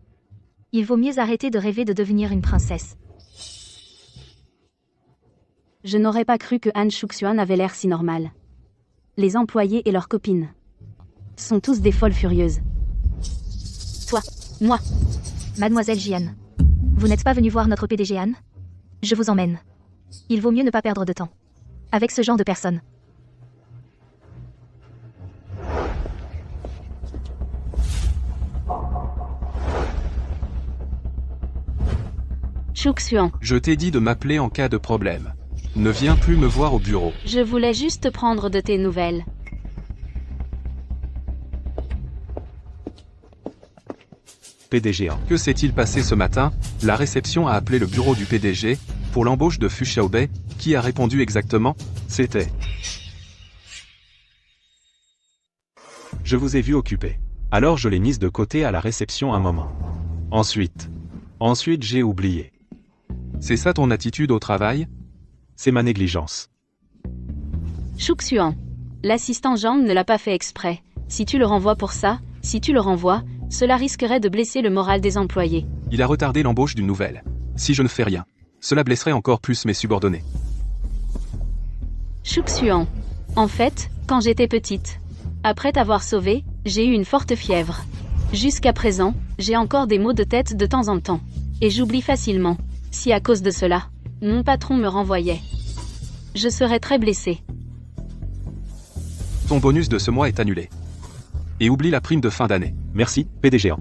Il vaut mieux arrêter de rêver de devenir une princesse. Je n'aurais pas cru que Han Shuxuan avait l'air si normal. Les employés et leurs copines sont tous des folles furieuses. Toi, moi. Mademoiselle Jian, vous n'êtes pas venue voir notre PDG Han? Je vous emmène. Il vaut mieux ne pas perdre de temps avec ce genre de personnes. Shuxuan, Je t'ai dit de m'appeler en cas de problème. Ne viens plus me voir au bureau. je voulais juste prendre de tes nouvelles. PDG 1. Que s'est-il passé ce matin? La réception a appelé le bureau du PDG pour l'embauche de Fu Xiaobei. Qui a répondu exactement? C'était. Je vous ai vu occupé. Alors je l'ai mise de côté à la réception un moment. Ensuite j'ai oublié. C'est ça ton attitude au travail? C'est ma négligence. Shuxuan, l'assistant Zhang ne l'a pas fait exprès. Si tu le renvoies pour ça, cela risquerait de blesser le moral des employés. Il a retardé l'embauche d'une nouvelle. Si je ne fais rien, cela blesserait encore plus mes subordonnés. Shuxuan, en fait, quand j'étais petite, après t'avoir sauvée, j'ai eu une forte fièvre. Jusqu'à présent, j'ai encore des maux de tête de temps en temps. Et j'oublie facilement. Si à cause de cela, mon patron me renvoyait, je serais très blessée. Ton bonus de ce mois est annulé. Et oublie la prime de fin d'année. Merci, PDG 1.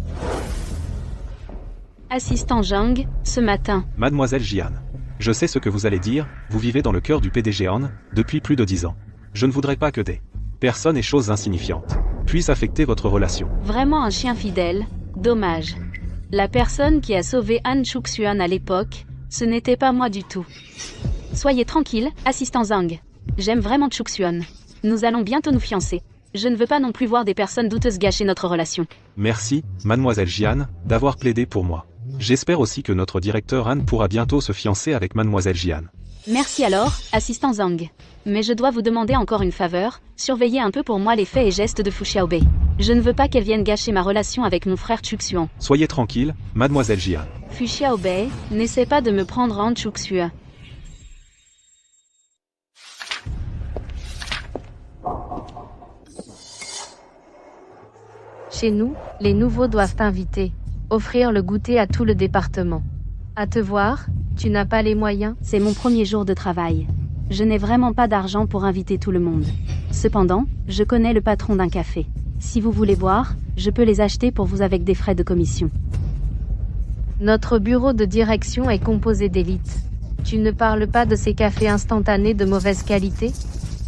Assistant Zhang, ce matin. Mademoiselle Jian. Je sais ce que vous allez dire, vous vivez dans le cœur du PDG Han, depuis plus de 10 ans. Je ne voudrais pas que des personnes et choses insignifiantes puissent affecter votre relation. Vraiment un chien fidèle, dommage. La personne qui a sauvé Han Shuxuan à l'époque, ce n'était pas moi du tout. Soyez tranquille, assistant Zhang. J'aime vraiment Shuxuan. Nous allons bientôt nous fiancer. Je ne veux pas non plus voir des personnes douteuses gâcher notre relation. Merci, Mademoiselle Jian, d'avoir plaidé pour moi. J'espère aussi que notre directeur Han pourra bientôt se fiancer avec Mademoiselle Jian. Merci alors, assistant Zhang. Mais je dois vous demander encore une faveur, surveillez un peu pour moi les faits et gestes de Fu Xiaobei. Je ne veux pas qu'elle vienne gâcher ma relation avec mon frère Shuxuan. Soyez tranquille, Mademoiselle Jian. Fu Xiaobei, n'essaie pas de me prendre en Shuxuan. Chez nous, les nouveaux doivent t'inviter. Offrir le goûter à tout le département. À te voir, tu n'as pas les moyens? C'est mon premier jour de travail. Je n'ai vraiment pas d'argent pour inviter tout le monde. Cependant, je connais le patron d'un café. Si vous voulez boire, je peux les acheter pour vous avec des frais de commission. Notre bureau de direction est composé d'élite. Tu ne parles pas de ces cafés instantanés de mauvaise qualité?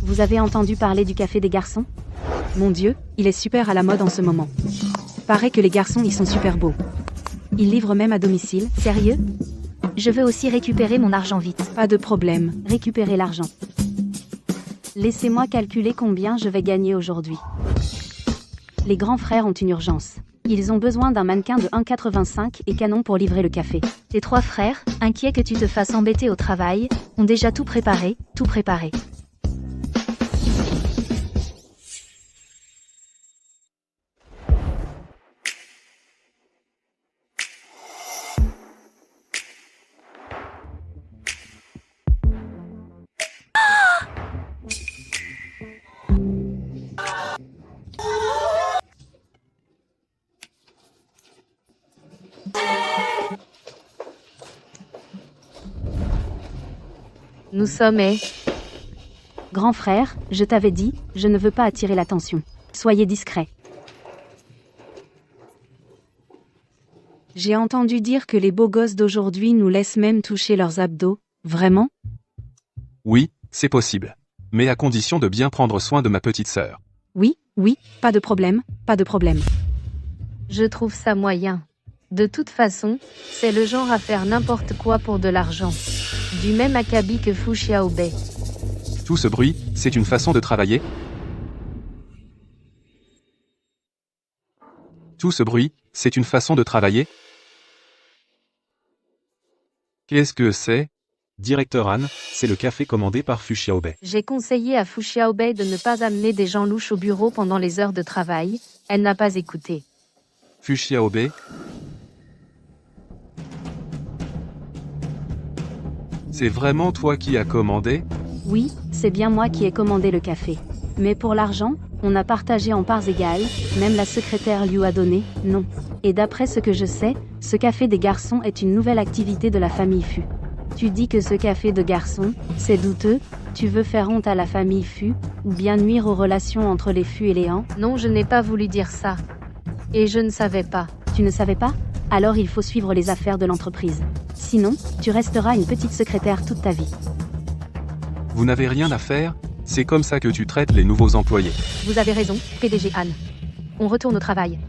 Vous avez entendu parler du café des garçons? Mon Dieu, il est super à la mode en ce moment. Paraît que les garçons y sont super beaux. Ils livrent même à domicile. Sérieux? Je veux aussi récupérer mon argent vite. Pas de problème. Récupérez l'argent. Laissez-moi calculer combien je vais gagner aujourd'hui. Les grands frères ont une urgence. Ils ont besoin d'un mannequin de 1,85 et canon pour livrer le café. Tes 3 frères, inquiets que tu te fasses embêter au travail, ont déjà tout préparé, tout préparé. Nous sommes Grand frère, je t'avais dit, je ne veux pas attirer l'attention. Soyez discret. J'ai entendu dire que les beaux gosses d'aujourd'hui nous laissent même toucher leurs abdos. Vraiment? Oui, c'est possible. Mais à condition de bien prendre soin de ma petite sœur. Oui, pas de problème, pas de problème. Je trouve ça moyen. De toute façon, c'est le genre à faire n'importe quoi pour de l'argent. Du même acabit que Fu Xiaobei. Tout ce bruit, c'est une façon de travailler? Tout ce bruit, c'est une façon de travailler? Qu'est-ce que c'est? Directeur Han, c'est le café commandé par Fu Xiaobei. J'ai conseillé à Fu Xiaobei de ne pas amener des gens louches au bureau pendant les heures de travail. Elle n'a pas écouté. Fu Xiaobei? C'est vraiment toi qui as commandé? Oui, c'est bien moi qui ai commandé le café. Mais pour l'argent, on a partagé en parts égales, même la secrétaire lui a donné, non. Et d'après ce que je sais, ce café des garçons est une nouvelle activité de la famille Fu. Tu dis que ce café de garçons, c'est douteux, tu veux faire honte à la famille Fu, ou bien nuire aux relations entre les Fu et les Han? Non, je n'ai pas voulu dire ça. Et je ne savais pas. Tu ne savais pas? Alors il faut suivre les affaires de l'entreprise. Sinon, tu resteras une petite secrétaire toute ta vie. Vous n'avez rien à faire? C'est comme ça que tu traites les nouveaux employés. Vous avez raison, PDG Han. On retourne au travail.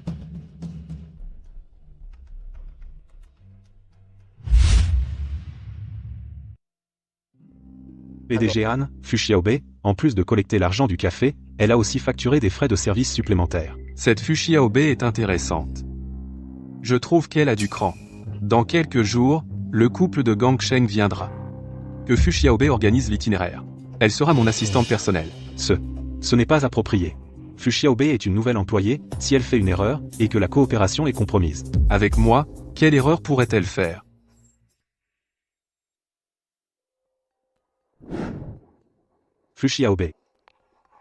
PDG Han, Fu Xiaobei, en plus de collecter l'argent du café, elle a aussi facturé des frais de service supplémentaires. Cette Fu Xiaobei est intéressante. Je trouve qu'elle a du cran. Dans quelques jours, le couple de Gangsheng viendra. Que Fu Xiaobei organise l'itinéraire. Elle sera mon assistante personnelle. Ce n'est pas approprié. Fu Xiaobei est une nouvelle employée, si elle fait une erreur, et que la coopération est compromise. Avec moi, quelle erreur pourrait-elle faire? Fu Xiaobei.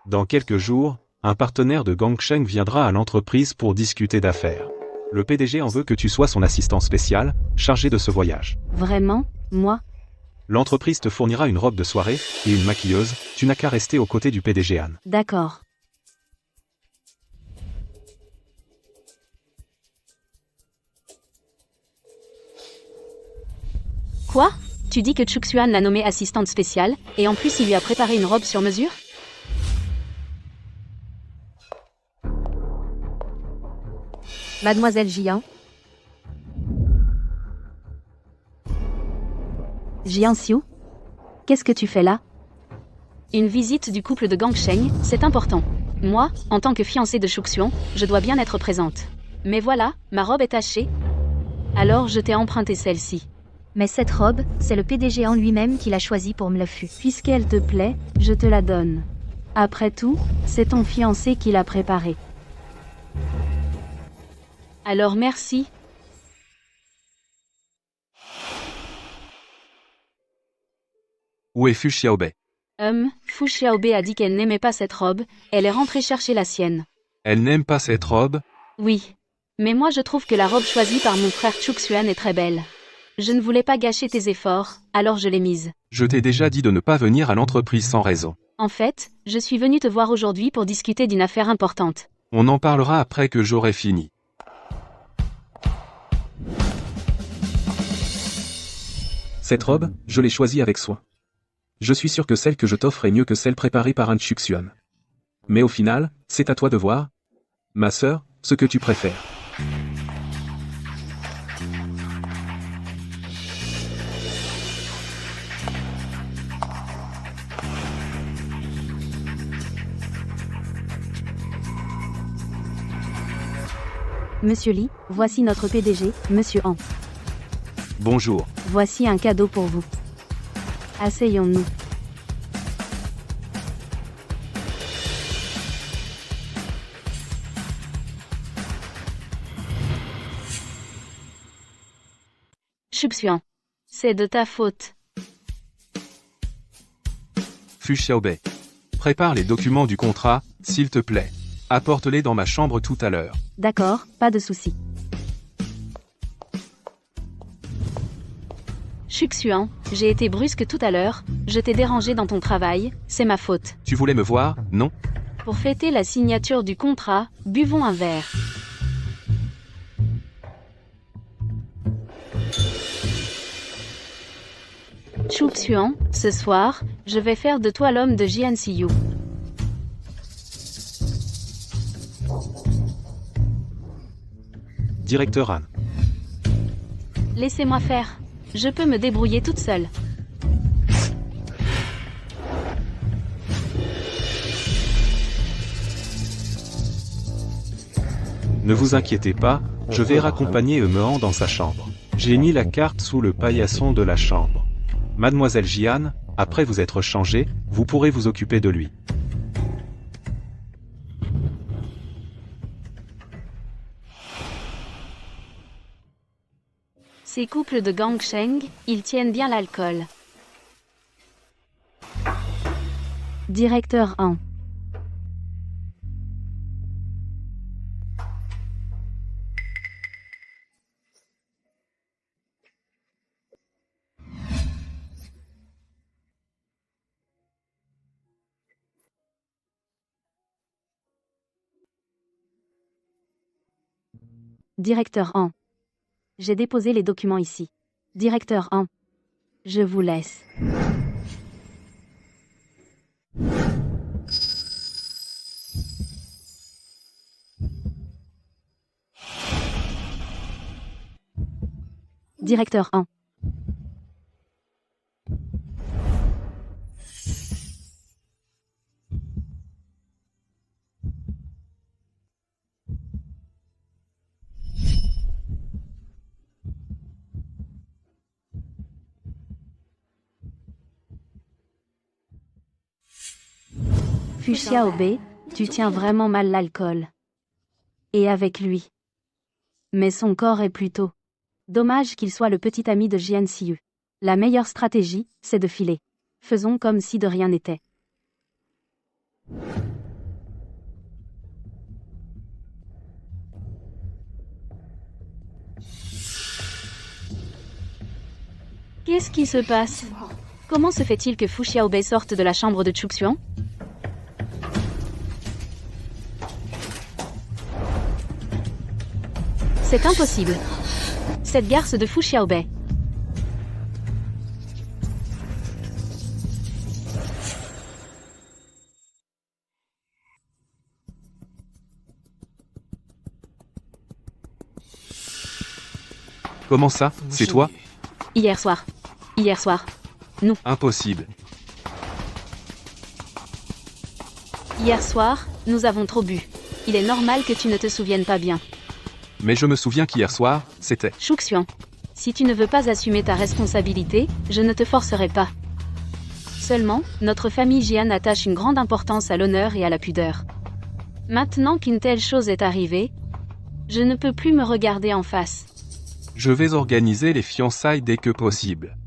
Dans quelques jours, un partenaire de Gangsheng viendra à l'entreprise pour discuter d'affaires. Le PDG en veut que tu sois son assistant spécial, chargé de ce voyage. Vraiment? Moi? L'entreprise te fournira une robe de soirée, et une maquilleuse, tu n'as qu'à rester aux côtés du PDG Han. D'accord. Quoi? Tu dis que Chuxuan l'a nommée assistante spéciale, et en plus il lui a préparé une robe sur mesure? Mademoiselle Jian. Jian Xiu? Qu'est-ce que tu fais là? Une visite du couple de Gangsheng, c'est important. Moi, en tant que fiancée de Chuxuan, je dois bien être présente. Mais voilà, ma robe est tachée. Alors je t'ai emprunté celle-ci. Mais cette robe, c'est le PDG en lui-même qui l'a choisie pour me le fût. Puisqu'elle te plaît, je te la donne. Après tout, c'est ton fiancé qui l'a préparée. Alors merci. Où est Fu Xiaobei? Fu Xiaobei a dit qu'elle n'aimait pas cette robe, elle est rentrée chercher la sienne. Elle n'aime pas cette robe? Oui. Mais moi je trouve que la robe choisie par mon frère Chuxuan est très belle. Je ne voulais pas gâcher tes efforts, alors je l'ai mise. Je t'ai déjà dit de ne pas venir à l'entreprise sans raison. En fait, je suis venue te voir aujourd'hui pour discuter d'une affaire importante. On en parlera après que j'aurai fini. Cette robe, je l'ai choisie avec soin. Je suis sûr que celle que je t'offre est mieux que celle préparée par Han Chuxuan. Mais au final, c'est à toi de voir, ma sœur, ce que tu préfères. Monsieur Li, voici notre PDG, Monsieur Han. Bonjour. Voici un cadeau pour vous. Asseyons-nous. Chuxuan. C'est de ta faute. Fu Xiaobei. Prépare les documents du contrat, s'il te plaît. Apporte-les dans ma chambre tout à l'heure. D'accord, pas de souci. Chuxuan, j'ai été brusque tout à l'heure, je t'ai dérangé dans ton travail, c'est ma faute. Tu voulais me voir, non? Pour fêter la signature du contrat, buvons un verre. Chuxuan, ce soir, je vais faire de toi l'homme de JNCU. Directeur Han. Laissez-moi faire. Je peux me débrouiller toute seule. Ne vous inquiétez pas, je vais raccompagner Mehan dans sa chambre. J'ai mis la carte sous le paillasson de la chambre. Mademoiselle Jian, après vous être changée, vous pourrez vous occuper de lui. Ces couples de gangsheng, ils tiennent bien l'alcool. Directeur 1. Directeur 1. J'ai déposé les documents ici. Directeur 1. Je vous laisse. Directeur 1. Fuchsia Obé, tu tiens vraiment mal l'alcool. Et avec lui. Mais son corps est plutôt. Dommage qu'il soit le petit ami de JNCU. La meilleure stratégie, c'est de filer. Faisons comme si de rien n'était. Qu'est-ce qui se passe? Comment se fait-il que Fu Xiaobei sorte de la chambre de Chuxuan? C'est impossible. Cette garce de Fu Xiaobei. Comment ça? C'est toi? Hier soir. Hier soir. Nous. Impossible. Hier soir, nous avons trop bu. Il est normal que tu ne te souviennes pas bien. Mais je me souviens qu'hier soir, c'était... Chuxuan. Si tu ne veux pas assumer ta responsabilité, je ne te forcerai pas. Seulement, notre famille Jian attache une grande importance à l'honneur et à la pudeur. Maintenant qu'une telle chose est arrivée, je ne peux plus me regarder en face. Je vais organiser les fiançailles dès que possible.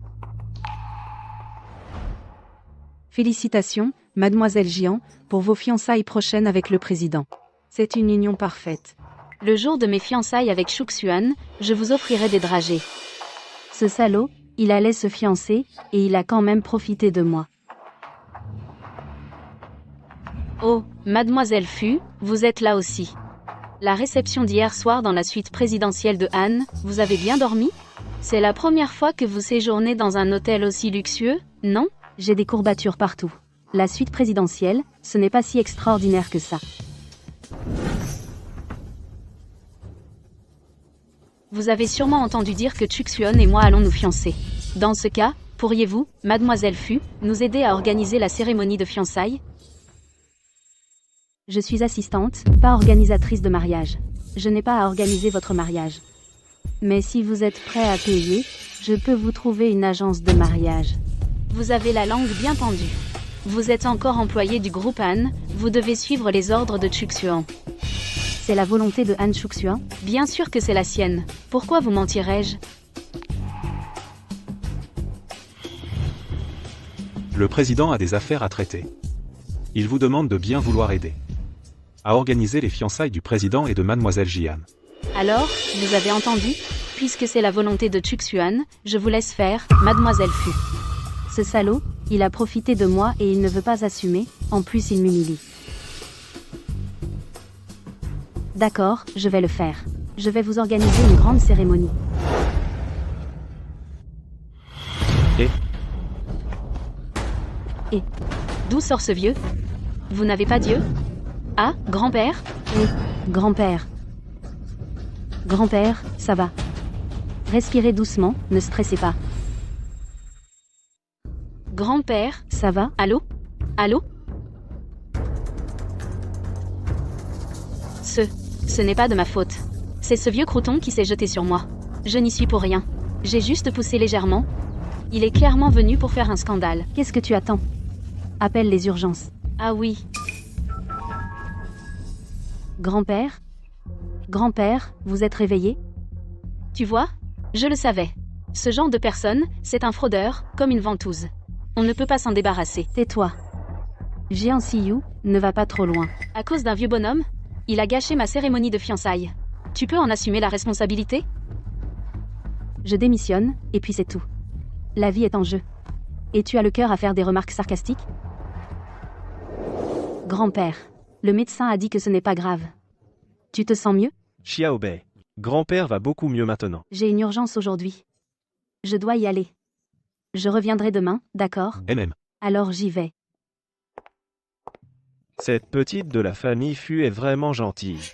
Félicitations, mademoiselle Jian, pour vos fiançailles prochaines avec le président. C'est une union parfaite. Le jour de mes fiançailles avec Chuxuan, je vous offrirai des dragées. Ce salaud, il allait se fiancer, et il a quand même profité de moi. Oh, mademoiselle Fu, vous êtes là aussi. La réception d'hier soir dans la suite présidentielle de Han, vous avez bien dormi? C'est la première fois que vous séjournez dans un hôtel aussi luxueux, non? J'ai des courbatures partout. La suite présidentielle, ce n'est pas si extraordinaire que ça. Vous avez sûrement entendu dire que Chuxuan et moi allons nous fiancer. Dans ce cas, pourriez-vous, mademoiselle Fu, nous aider à organiser la cérémonie de fiançailles? Je suis assistante, pas organisatrice de mariage. Je n'ai pas à organiser votre mariage. Mais si vous êtes prêt à payer, je peux vous trouver une agence de mariage. Vous avez la langue bien tendue. Vous êtes encore employé du groupe Han, vous devez suivre les ordres de Chuxuan. C'est la volonté de Han Chuxuan? Bien sûr que c'est la sienne. Pourquoi vous mentirais-je? Le président a des affaires à traiter. Il vous demande de bien vouloir aider à organiser les fiançailles du président et de mademoiselle Jian. Alors, vous avez entendu? Puisque c'est la volonté de Chuxuan, je vous laisse faire, mademoiselle Fu. Ce salaud, il a profité de moi et il ne veut pas assumer, en plus il m'humilie. D'accord, je vais le faire. Je vais vous organiser une grande cérémonie. Et d'où sort ce vieux? Vous n'avez pas Dieu? Ah, grand-père? Grand-père. Grand-père, ça va. Respirez doucement, ne stressez pas. Grand-père, ça va? Allô? Allô? Ce n'est pas de ma faute. C'est ce vieux crouton qui s'est jeté sur moi. Je n'y suis pour rien. J'ai juste poussé légèrement. Il est clairement venu pour faire un scandale. Qu'est-ce que tu attends? Appelle les urgences. Ah oui. Grand-père? Grand-père, vous êtes réveillé? Tu vois? Je le savais. Ce genre de personne, c'est un fraudeur, comme une ventouse. On ne peut pas s'en débarrasser. Tais-toi. Jian Siyu ne va pas trop loin. À cause d'un vieux bonhomme? Il a gâché ma cérémonie de fiançailles. Tu peux en assumer la responsabilité? Je démissionne, et puis c'est tout. La vie est en jeu. Et tu as le cœur à faire des remarques sarcastiques? Grand-père, le médecin a dit que ce n'est pas grave. Tu te sens mieux? Xiaobei. Grand-père va beaucoup mieux maintenant. J'ai une urgence aujourd'hui. Je dois y aller. Je reviendrai demain, d'accord? MM. Alors j'y vais. Cette petite de la famille Fu est vraiment gentille.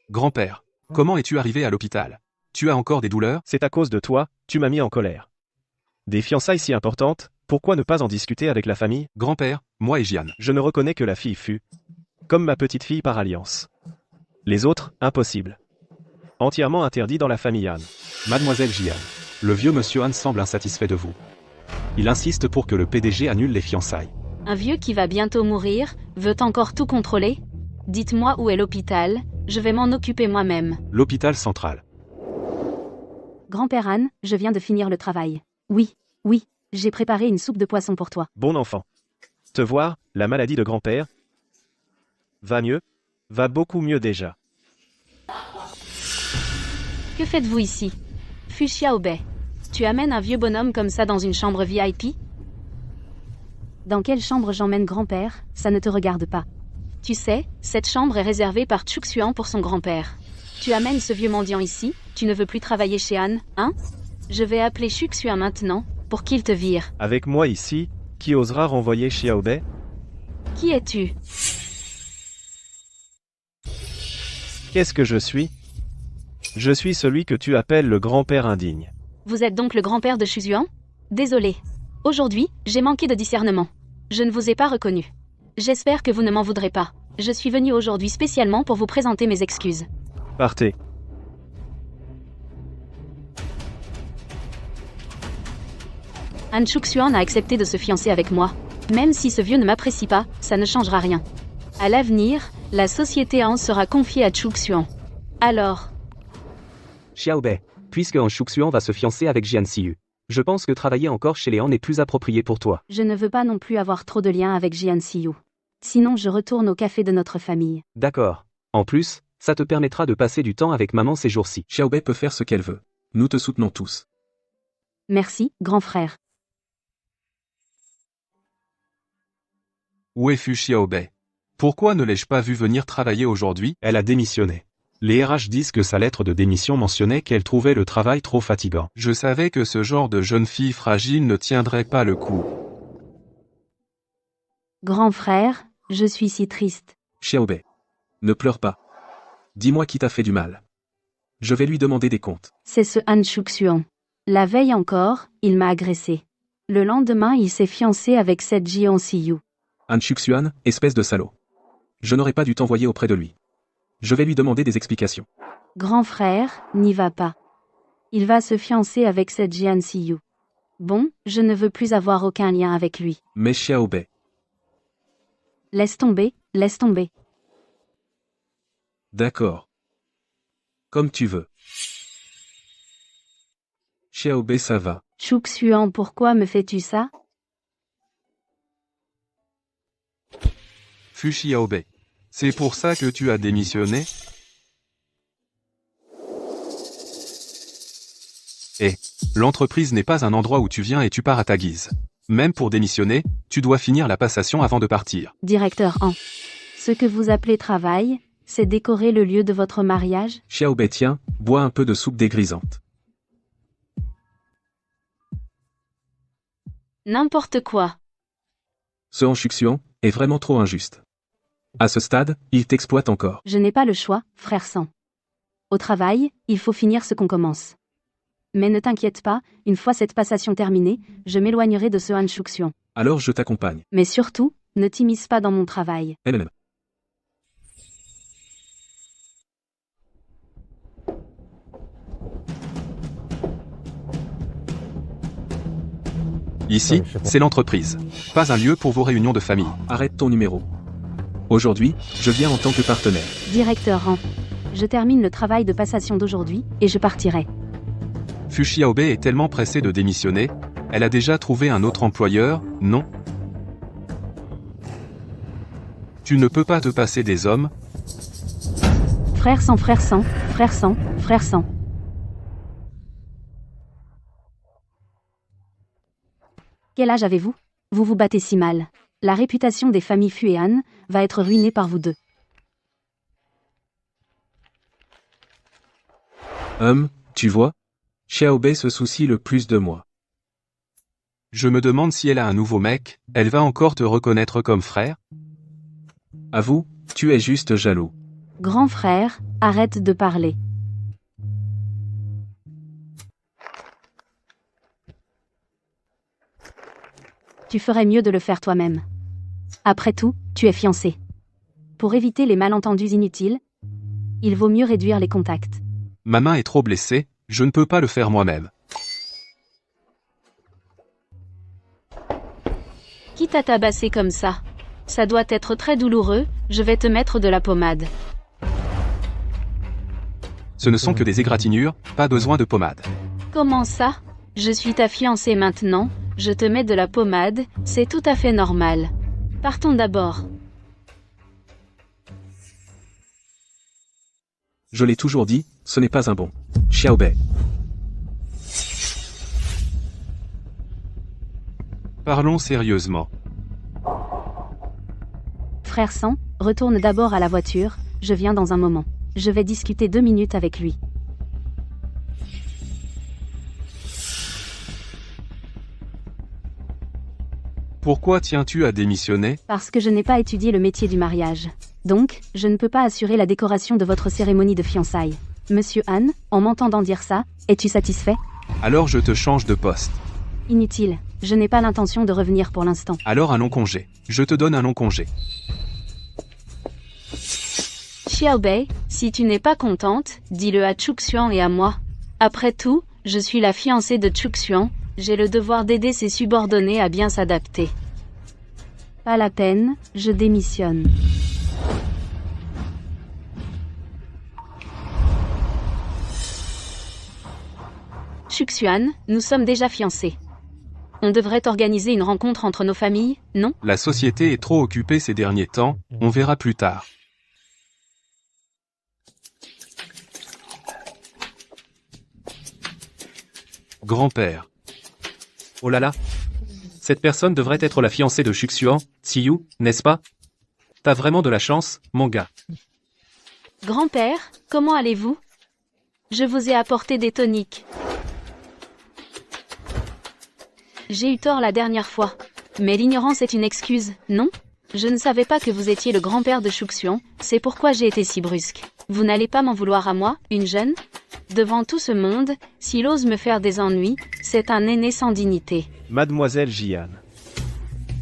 Grand-père, comment es-tu arrivé à l'hôpital? Tu as encore des douleurs? C'est à cause de toi, tu m'as mis en colère. Des fiançailles si importantes, pourquoi ne pas en discuter avec la famille? Grand-père, moi et Jian. Je ne reconnais que la fille Fu. Comme ma petite fille par alliance. Les autres, impossible. Entièrement interdit dans la famille Han. Mademoiselle Jian, le vieux monsieur Han semble insatisfait de vous. Il insiste pour que le PDG annule les fiançailles. Un vieux qui va bientôt mourir, veut encore tout contrôler? Dites-moi où est l'hôpital, je vais m'en occuper moi-même. L'hôpital central. Grand-père Han, je viens de finir le travail. Oui, j'ai préparé une soupe de poisson pour toi. Bon enfant. Te voir, la maladie de grand-père va mieux? Va beaucoup mieux déjà. Que faites-vous ici? Fu Xiaobei. Tu amènes un vieux bonhomme comme ça dans une chambre VIP? Dans quelle chambre j'emmène grand-père, ça ne te regarde pas. Tu sais, cette chambre est réservée par Chuxuan pour son grand-père. Tu amènes ce vieux mendiant ici, tu ne veux plus travailler chez Han, hein? Je vais appeler Chuxuan maintenant, pour qu'il te vire. Avec moi ici, qui osera renvoyer Xiaobei? Qui es-tu? Qu'est-ce que je suis? Je suis celui que tu appelles le grand-père indigne. Vous êtes donc le grand-père de Shuzuan? Désolé. Aujourd'hui, j'ai manqué de discernement. Je ne vous ai pas reconnu. J'espère que vous ne m'en voudrez pas. Je suis venu aujourd'hui spécialement pour vous présenter mes excuses. Partez. Han Chuxuan a accepté de se fiancer avec moi. Même si ce vieux ne m'apprécie pas, ça ne changera rien. À l'avenir, la société Han sera confiée à Chuxuan. Alors... Xiaobei, puisque Han Chuxuan va se fiancer avec Jian Siyu, je pense que travailler encore chez les Han est plus approprié pour toi. Je ne veux pas non plus avoir trop de liens avec Jian Siyu. Sinon je retourne au café de notre famille. D'accord. En plus, ça te permettra de passer du temps avec maman ces jours-ci. Xiaobei peut faire ce qu'elle veut. Nous te soutenons tous. Merci, grand frère. Où est Fu Xiaobei? Pourquoi ne l'ai-je pas vu venir travailler aujourd'hui? Elle a démissionné. Les RH disent que sa lettre de démission mentionnait qu'elle trouvait le travail trop fatigant. Je savais que ce genre de jeune fille fragile ne tiendrait pas le coup. Grand frère, je suis si triste. Xiaobei. Ne pleure pas. Dis-moi qui t'a fait du mal. Je vais lui demander des comptes. C'est ce Han Chuxuan. La veille encore, il m'a agressé. Le lendemain, il s'est fiancé avec cette Jian Siyu. Han Chuxuan, espèce de salaud. Je n'aurais pas dû t'envoyer auprès de lui. Je vais lui demander des explications. Grand frère, n'y va pas. Il va se fiancer avec cette Jian Siyu. Bon, je ne veux plus avoir aucun lien avec lui. Mais Xiaobei. Laisse tomber, laisse tomber. D'accord. Comme tu veux. Xiaobei, ça va. Chuxuan, pourquoi me fais-tu ça? Fu Xiaobei. C'est pour ça que tu as démissionné? Et l'entreprise n'est pas un endroit où tu viens et tu pars à ta guise. Même pour démissionner, tu dois finir la passation avant de partir. Directeur Han. Ce que vous appelez travail, c'est décorer le lieu de votre mariage? Xiaobei tiens, bois un peu de soupe dégrisante. N'importe quoi. Ce Han Shuxian est vraiment trop injuste. À ce stade, il t'exploite encore. Je n'ai pas le choix, frère Sang. Au travail, il faut finir ce qu'on commence. Mais ne t'inquiète pas, une fois cette passation terminée, je m'éloignerai de ce Han Shuxian. Alors je t'accompagne. Mais surtout, ne t'immisce pas dans mon travail. MMM. Ici, c'est l'entreprise. Pas un lieu pour vos réunions de famille. Arrête ton numéro. Aujourd'hui, je viens en tant que partenaire. Directeur Han. Je termine le travail de passation d'aujourd'hui, et je partirai. Fu Xiaobei est tellement pressée de démissionner, elle a déjà trouvé un autre employeur, non? Tu ne peux pas te passer des hommes. Frère Sang, frère Sang, frère Sang, frère Sang. Quel âge avez-vous? Vous vous battez si mal. La réputation des familles Fu et Han va être ruinée par vous deux. Tu vois? Xiaobei se soucie le plus de moi. Je me demande si elle a un nouveau mec, elle va encore te reconnaître comme frère? Avoue, tu es juste jaloux. Grand frère, arrête de parler. Tu ferais mieux de le faire toi-même. Après tout, tu es fiancé. Pour éviter les malentendus inutiles, il vaut mieux réduire les contacts. Ma main est trop blessée, je ne peux pas le faire moi-même. Qui t'a tabassé comme ça? Ça doit être très douloureux, je vais te mettre de la pommade. Ce ne sont que des égratignures, pas besoin de pommade. Comment ça? Je suis ta fiancée maintenant, je te mets de la pommade, c'est tout à fait normal. Partons d'abord. Je l'ai toujours dit, ce n'est pas un bon. Xiaobei. Parlons sérieusement. Frère Sang, retourne d'abord à la voiture, je viens dans un moment. Je vais discuter 2 minutes avec lui. Pourquoi tiens-tu à démissionner? Parce que je n'ai pas étudié le métier du mariage. Donc, je ne peux pas assurer la décoration de votre cérémonie de fiançailles. Monsieur Han, en m'entendant dire ça, es-tu satisfait? Alors je te change de poste. Inutile, je n'ai pas l'intention de revenir pour l'instant. Alors un long congé. Je te donne un long congé. Xiaobei, si tu n'es pas contente, dis-le à Chuxian et à moi. Après tout, je suis la fiancée de Chuxian, j'ai le devoir d'aider ses subordonnés à bien s'adapter. Pas la peine, je démissionne. Chuxian, nous sommes déjà fiancés. On devrait organiser une rencontre entre nos familles, non? La société est trop occupée ces derniers temps, on verra plus tard. Grand-père. Oh là là. Cette personne devrait être la fiancée de Shuxian, Tsiyu, n'est-ce pas? T'as vraiment de la chance, mon gars. Grand-père, comment allez-vous? Je vous ai apporté des toniques. J'ai eu tort la dernière fois. Mais l'ignorance est une excuse, non? Je ne savais pas que vous étiez le grand-père de Shuxian, c'est pourquoi j'ai été si brusque. Vous n'allez pas m'en vouloir à moi, une jeune? Devant tout ce monde, s'il ose me faire des ennuis, c'est un aîné sans dignité. Mademoiselle Jian.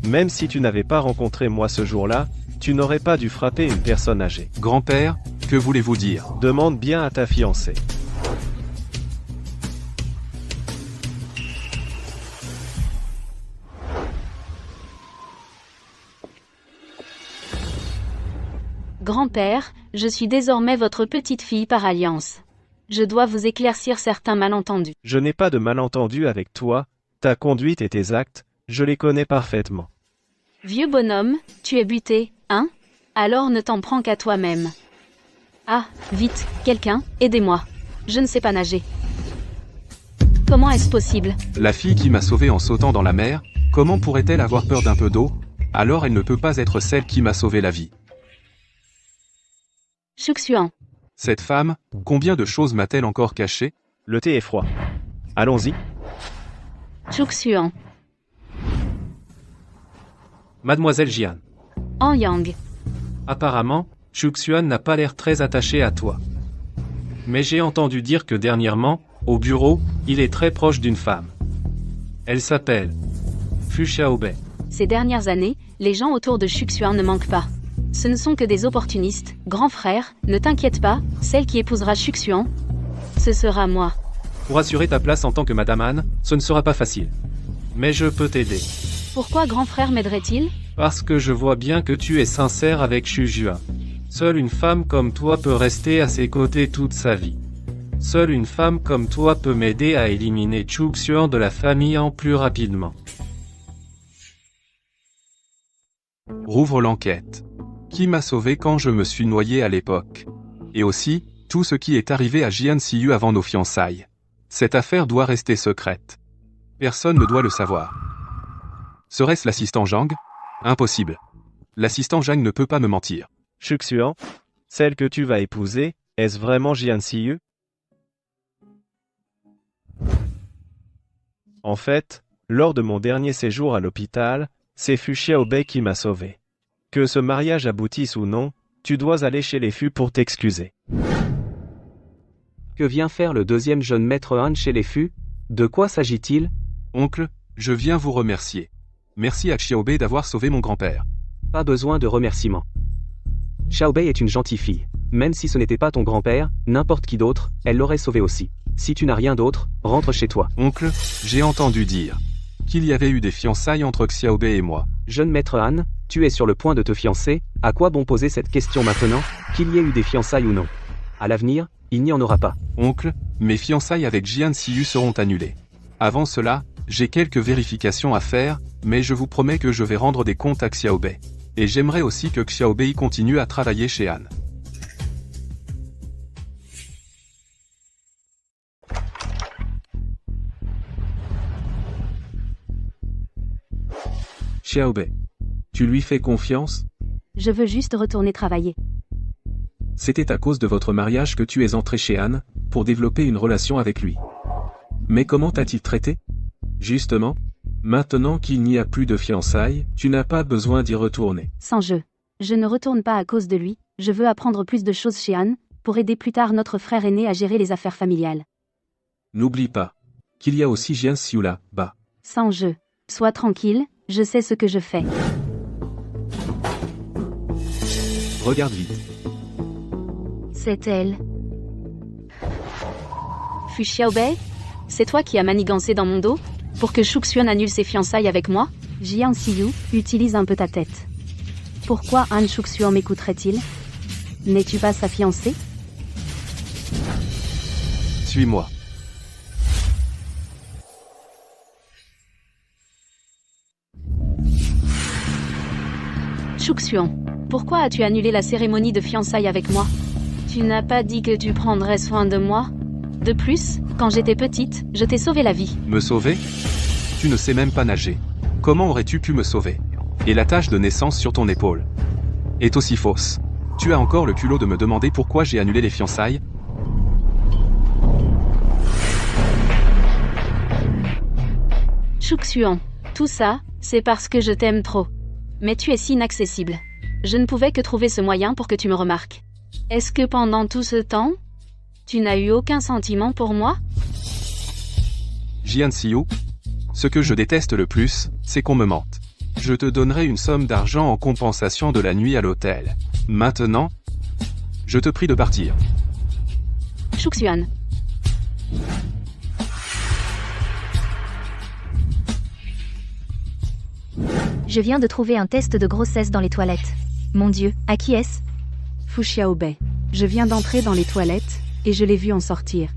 Même si tu n'avais pas rencontré moi ce jour-là, tu n'aurais pas dû frapper une personne âgée. Grand-père, que voulez-vous dire? Demande bien à ta fiancée. Grand-père, je suis désormais votre petite fille par alliance. Je dois vous éclaircir certains malentendus. Je n'ai pas de malentendu avec toi, ta conduite et tes actes, je les connais parfaitement. Vieux bonhomme, tu es buté, hein? Alors ne t'en prends qu'à toi-même. Ah, vite, quelqu'un, aidez-moi. Je ne sais pas nager. Comment est-ce possible? La fille qui m'a sauvé en sautant dans la mer, comment pourrait-elle avoir peur d'un peu d'eau? Alors elle ne peut pas être celle qui m'a sauvé la vie. Shuxuan. Cette femme, combien de choses m'a-t-elle encore caché? Le thé est froid. Allons-y. Shuxuan. Mademoiselle Jian. En Yang. Apparemment, Shuxuan n'a pas l'air très attaché à toi. Mais j'ai entendu dire que dernièrement, au bureau, il est très proche d'une femme. Elle s'appelle Fu Xiaobei. Ces dernières années, les gens autour de Shuxuan ne manquent pas. Ce ne sont que des opportunistes. Grand frère, ne t'inquiète pas, celle qui épousera Shuxuan, ce sera moi. Pour assurer ta place en tant que Madame Han, ce ne sera pas facile. Mais je peux t'aider. Pourquoi grand frère m'aiderait-il? Parce que je vois bien que tu es sincère avec Xu Jua. Seule une femme comme toi peut rester à ses côtés toute sa vie. Seule une femme comme toi peut m'aider à éliminer Shuxuan de la famille en plus rapidement. Rouvre l'enquête. Qui m'a sauvé quand je me suis noyé à l'époque? Et aussi, tout ce qui est arrivé à Jian Siyu avant nos fiançailles. Cette affaire doit rester secrète. Personne ne doit le savoir. Serait-ce l'assistant Zhang? Impossible. L'assistant Zhang ne peut pas me mentir. Shuxuan, celle que tu vas épouser, est-ce vraiment Jian Siyu? En fait, lors de mon dernier séjour à l'hôpital, c'est Fu Xiaobei qui m'a sauvé. Que ce mariage aboutisse ou non, tu dois aller chez les Fu pour t'excuser. Que vient faire le deuxième jeune maître Han chez les Fu? De quoi s'agit-il? Oncle, je viens vous remercier. Merci à Xiaobei d'avoir sauvé mon grand-père. Pas besoin de remerciements. Xiaobei est une gentille fille. Même si ce n'était pas ton grand-père, n'importe qui d'autre, elle l'aurait sauvé aussi. Si tu n'as rien d'autre, rentre chez toi. Oncle, j'ai entendu dire qu'il y avait eu des fiançailles entre Xiaobei et moi. Jeune maître Han, tu es sur le point de te fiancer, à quoi bon poser cette question maintenant, qu'il y ait eu des fiançailles ou non? À l'avenir, il n'y en aura pas. Oncle, mes fiançailles avec Jian Siyu seront annulées. Avant cela, j'ai quelques vérifications à faire, mais je vous promets que je vais rendre des comptes à Xiaobei. Et j'aimerais aussi que Xiaobei continue à travailler chez Han. Xiaobei. Tu lui fais confiance? Je veux juste retourner travailler. C'était à cause de votre mariage que tu es entré chez Han, pour développer une relation avec lui. Mais comment t'a-t-il traité? Justement, maintenant qu'il n'y a plus de fiançailles, tu n'as pas besoin d'y retourner. Sans jeu. Je ne retourne pas à cause de lui, je veux apprendre plus de choses chez Han, pour aider plus tard notre frère aîné à gérer les affaires familiales. N'oublie pas qu'il y a aussi Jian Siyu là-bas. Sans jeu. Sois tranquille, je sais ce que je fais. Regarde vite. C'est elle. Fu Xiaobei? C'est toi qui as manigancé dans mon dos? Pour que Shuxuan annule ses fiançailles avec moi? Jian Siyu, utilise un peu ta tête. Pourquoi Han Shuxuan m'écouterait-il? N'es-tu pas sa fiancée? Suis-moi. Shuxuan, pourquoi as-tu annulé la cérémonie de fiançailles avec moi? Tu n'as pas dit que tu prendrais soin de moi? De plus, quand j'étais petite, je t'ai sauvé la vie. Me sauver? Tu ne sais même pas nager. Comment aurais-tu pu me sauver? Et la tache de naissance sur ton épaule est aussi fausse. Tu as encore le culot de me demander pourquoi j'ai annulé les fiançailles? Shuxuan, tout ça, c'est parce que je t'aime trop. Mais tu es si inaccessible. Je ne pouvais que trouver ce moyen pour que tu me remarques. Est-ce que pendant tout ce temps, tu n'as eu aucun sentiment pour moi? Jian Siyu, ce que je déteste le plus, c'est qu'on me mente. Je te donnerai une somme d'argent en compensation de la nuit à l'hôtel. Maintenant, je te prie de partir. Shuxuan. Je viens de trouver un test de grossesse dans les toilettes. Mon Dieu, à qui est-ce? Fu Xiaobei. Je viens d'entrer dans les toilettes, et je l'ai vu en sortir.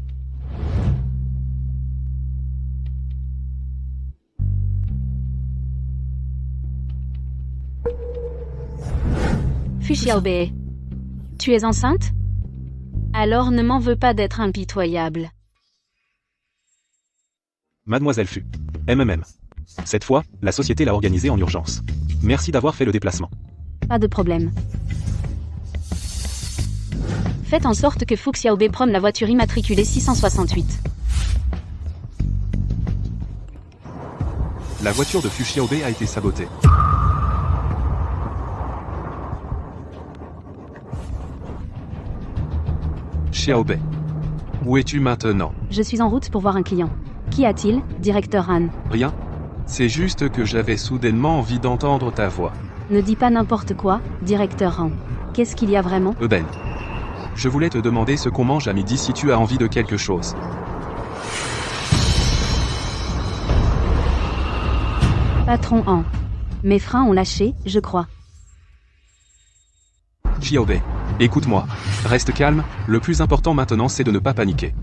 Fu Xiaobei. Tu es enceinte? Alors ne m'en veux pas d'être impitoyable. Mademoiselle Fu. MMM. Cette fois, la société l'a organisé en urgence. Merci d'avoir fait le déplacement. Pas de problème. Faites en sorte que Fu Xiaobei prenne la voiture immatriculée 668. La voiture de Fu Xiaobei a été sabotée. Xiaobei. Où es-tu maintenant? Je suis en route pour voir un client. Qu'y a-t-il, directeur Han? Rien. C'est juste que j'avais soudainement envie d'entendre ta voix. Ne dis pas n'importe quoi, directeur Han. Qu'est-ce qu'il y a vraiment? Ben. Je voulais te demander ce qu'on mange à midi si tu as envie de quelque chose. Patron Han. Mes freins ont lâché, je crois. Xiaobei. Écoute-moi. Reste calme, le plus important maintenant c'est de ne pas paniquer.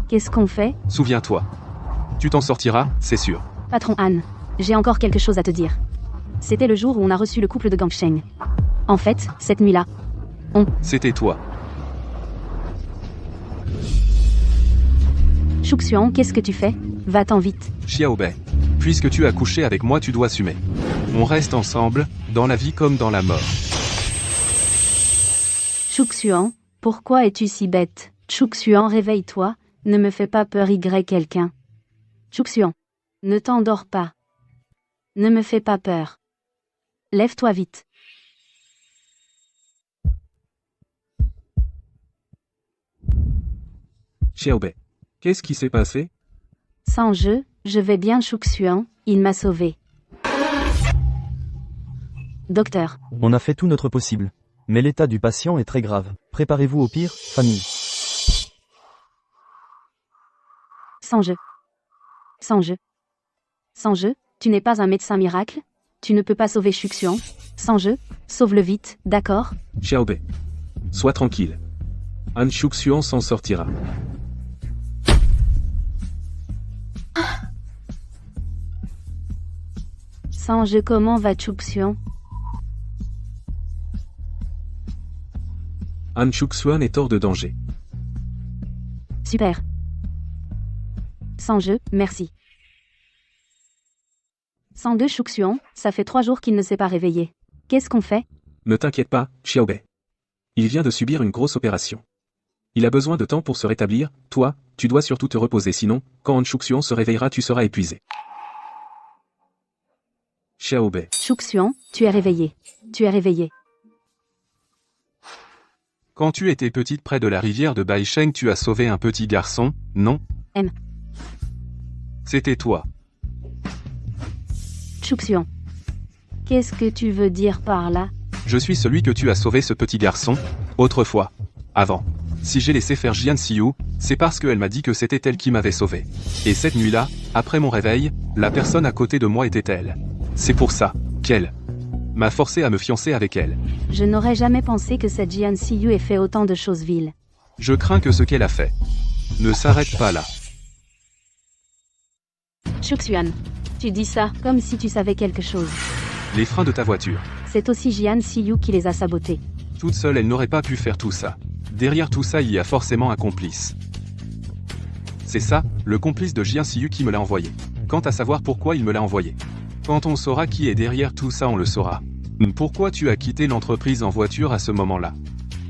Qu'est-ce qu'on fait? Souviens-toi. Tu t'en sortiras, c'est sûr. Patron Han, j'ai encore quelque chose à te dire. C'était le jour où on a reçu le couple de Gangsheng. En fait, cette nuit-là, C'était toi. Shuxian, qu'est-ce que tu fais? Va-t'en vite. Xiaobei. Puisque tu as couché avec moi, tu dois assumer. On reste ensemble, dans la vie comme dans la mort. Shuxian, pourquoi es-tu si bête? Shuxian, réveille-toi, ne me fais pas peur quelqu'un. Shuxian, ne t'endors pas. Ne me fais pas peur. Lève-toi vite. Xiaobei. Qu'est-ce qui s'est passé? Sans jeu, je vais bien Shuxian, il m'a sauvé. Docteur. On a fait tout notre possible. Mais l'état du patient est très grave. Préparez-vous au pire, famille. Sans jeu. Sans jeu. Sans jeu, tu n'es pas un médecin miracle. Tu ne peux pas sauver Shuxian. Sans jeu, sauve-le vite, d'accord? Xiaobei. Sois tranquille. Han Shuxian s'en sortira. Sans jeu, comment va Shuxian? Han Shuxian est hors de danger. Super. Sans jeu, merci. 102 Shuxian, ça fait 3 jours qu'il ne s'est pas réveillé. Qu'est-ce qu'on fait? Ne t'inquiète pas, Xiaobei. Il vient de subir une grosse opération. Il a besoin de temps pour se rétablir, toi, tu dois surtout te reposer sinon, quand Han Shuxian se réveillera tu seras épuisé. Xiaobei. Shuxian, tu es réveillé. Tu es réveillé. Quand tu étais petite près de la rivière de Baisheng, tu as sauvé un petit garçon, non? C'était toi. Shuxian. Qu'est-ce que tu veux dire par là? Je suis celui que tu as sauvé ce petit garçon, autrefois. Avant. Si j'ai laissé faire Jian Xiyu, c'est parce qu'elle m'a dit que c'était elle qui m'avait sauvé. Et cette nuit-là, après mon réveil, la personne à côté de moi était elle. C'est pour ça qu'elle m'a forcé à me fiancer avec elle. Je n'aurais jamais pensé que cette Jian Xiyu ait fait autant de choses viles. Je crains que ce qu'elle a fait ne s'arrête pas là. Shuxian. Tu dis ça comme si tu savais quelque chose. Les freins de ta voiture. C'est aussi Jian Xiyu qui les a sabotés. Toute seule, elle n'aurait pas pu faire tout ça. Derrière tout ça, il y a forcément un complice. C'est ça, le complice de Jian Xiyu qui me l'a envoyé. Quant à savoir pourquoi il me l'a envoyé. Quand on saura qui est derrière tout ça, on le saura. Pourquoi tu as quitté l'entreprise en voiture à ce moment-là?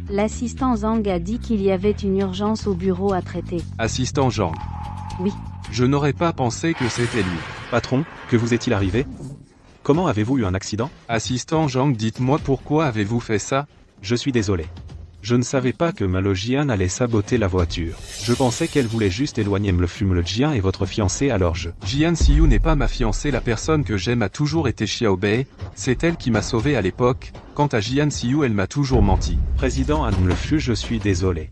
L'assistant Zhang a dit qu'il y avait une urgence au bureau à traiter. Assistant Zhang. Oui. Je n'aurais pas pensé que c'était lui. Patron, que vous est-il arrivé? Comment avez-vous eu un accident? Assistant Zhang, dites-moi pourquoi avez-vous fait ça? Je suis désolé. Je ne savais pas que Malojian allait saboter la voiture. Je pensais qu'elle voulait juste éloigner Mlefumelojian et votre fiancé, alors je... Jian Xiyu n'est pas ma fiancée, la personne que j'aime a toujours été Xiaobei, c'est elle qui m'a sauvé à l'époque. Quant à Jian Xiyu, elle m'a toujours menti. Président Han Mlefu, je suis désolé.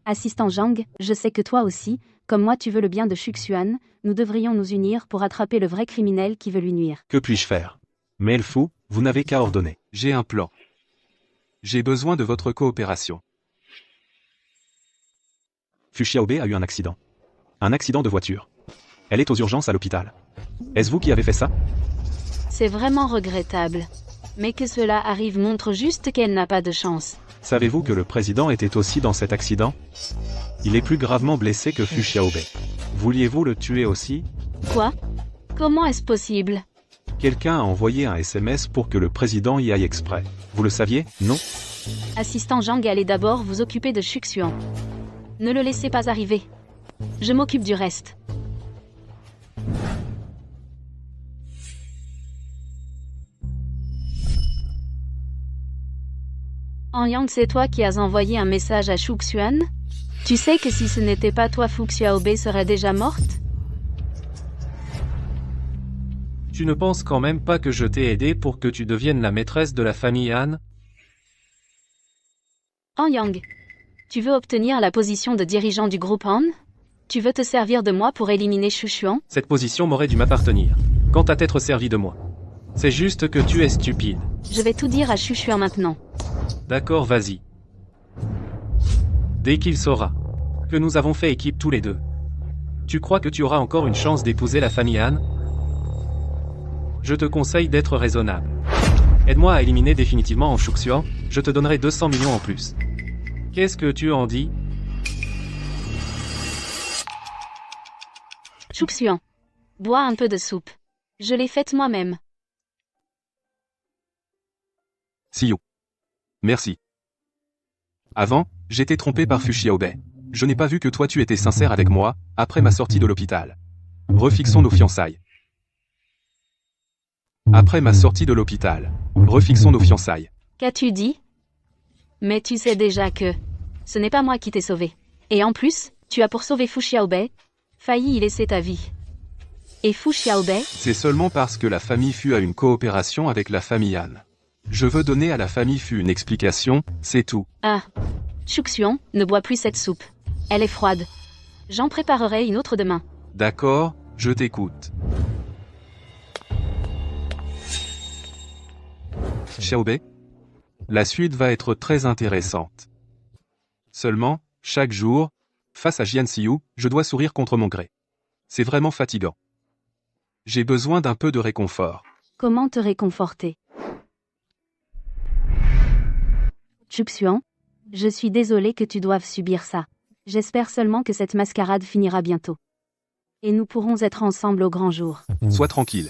Assistant Zhang, je sais que toi aussi, comme moi tu veux le bien de Shuxian, nous devrions nous unir pour attraper le vrai criminel qui veut lui nuire. Que puis-je faire? Mais Elfou, vous n'avez qu'à ordonner. J'ai un plan. J'ai besoin de votre coopération. Fu Xiaobei a eu un accident. Un accident de voiture. Elle est aux urgences à l'hôpital. Est-ce vous qui avez fait ça? C'est vraiment regrettable. Mais que cela arrive montre juste qu'elle n'a pas de chance. Savez-vous que le président était aussi dans cet accident? Il est plus gravement blessé que Fu Xiaobei. Vouliez-vous le tuer aussi? Quoi? Comment est-ce possible? Quelqu'un a envoyé un SMS pour que le président y aille exprès. Vous le saviez, non? Assistant Zhang, allez d'abord vous occuper de Shuxuan. Ne le laissez pas arriver. Je m'occupe du reste. En Yang, c'est toi qui as envoyé un message à Shuxuan? Tu sais que si ce n'était pas toi, Fu Xiaobei serait déjà morte? Tu ne penses quand même pas que je t'ai aidé pour que tu deviennes la maîtresse de la famille Han? En Yang, tu veux obtenir la position de dirigeant du groupe Han? Tu veux te servir de moi pour éliminer Shuxuan? Cette position m'aurait dû m'appartenir. Quant à t'être servi de moi. C'est juste que tu es stupide. Je vais tout dire à Shuxuan maintenant. D'accord, vas-y. Dès qu'il saura que nous avons fait équipe tous les deux. Tu crois que tu auras encore une chance d'épouser la famille Han? Je te conseille d'être raisonnable. Aide-moi à éliminer définitivement en Shuxuan, je te donnerai 200 millions en plus. Qu'est-ce que tu en dis? Shuxuan, bois un peu de soupe. Je l'ai faite moi-même. Xiu. Merci. Avant, j'étais trompé par Fu Xiaobei. Je n'ai pas vu que toi tu étais sincère avec moi, après ma sortie de l'hôpital. Refixons nos fiançailles. Après ma sortie de l'hôpital. Refixons nos fiançailles. Qu'as-tu dit? Mais tu sais déjà que ce n'est pas moi qui t'ai sauvé. Et en plus, tu as pour sauver Fu Xiaobei failli y laisser ta vie. Et Fu Xiaobei? C'est seulement parce que la famille Fu a une coopération avec la famille Han. Je veux donner à la famille Fu une explication, c'est tout. Ah. Shuxuan, ne bois plus cette soupe. Elle est froide. J'en préparerai une autre demain. D'accord, je t'écoute. Xiaobei? La suite va être très intéressante. Seulement, chaque jour, face à Jian Xiu, je dois sourire contre mon gré. C'est vraiment fatigant. J'ai besoin d'un peu de réconfort. Comment te réconforter? Shuxuan, je suis désolée que tu doives subir ça. J'espère seulement que cette mascarade finira bientôt. Et nous pourrons être ensemble au grand jour. Sois tranquille.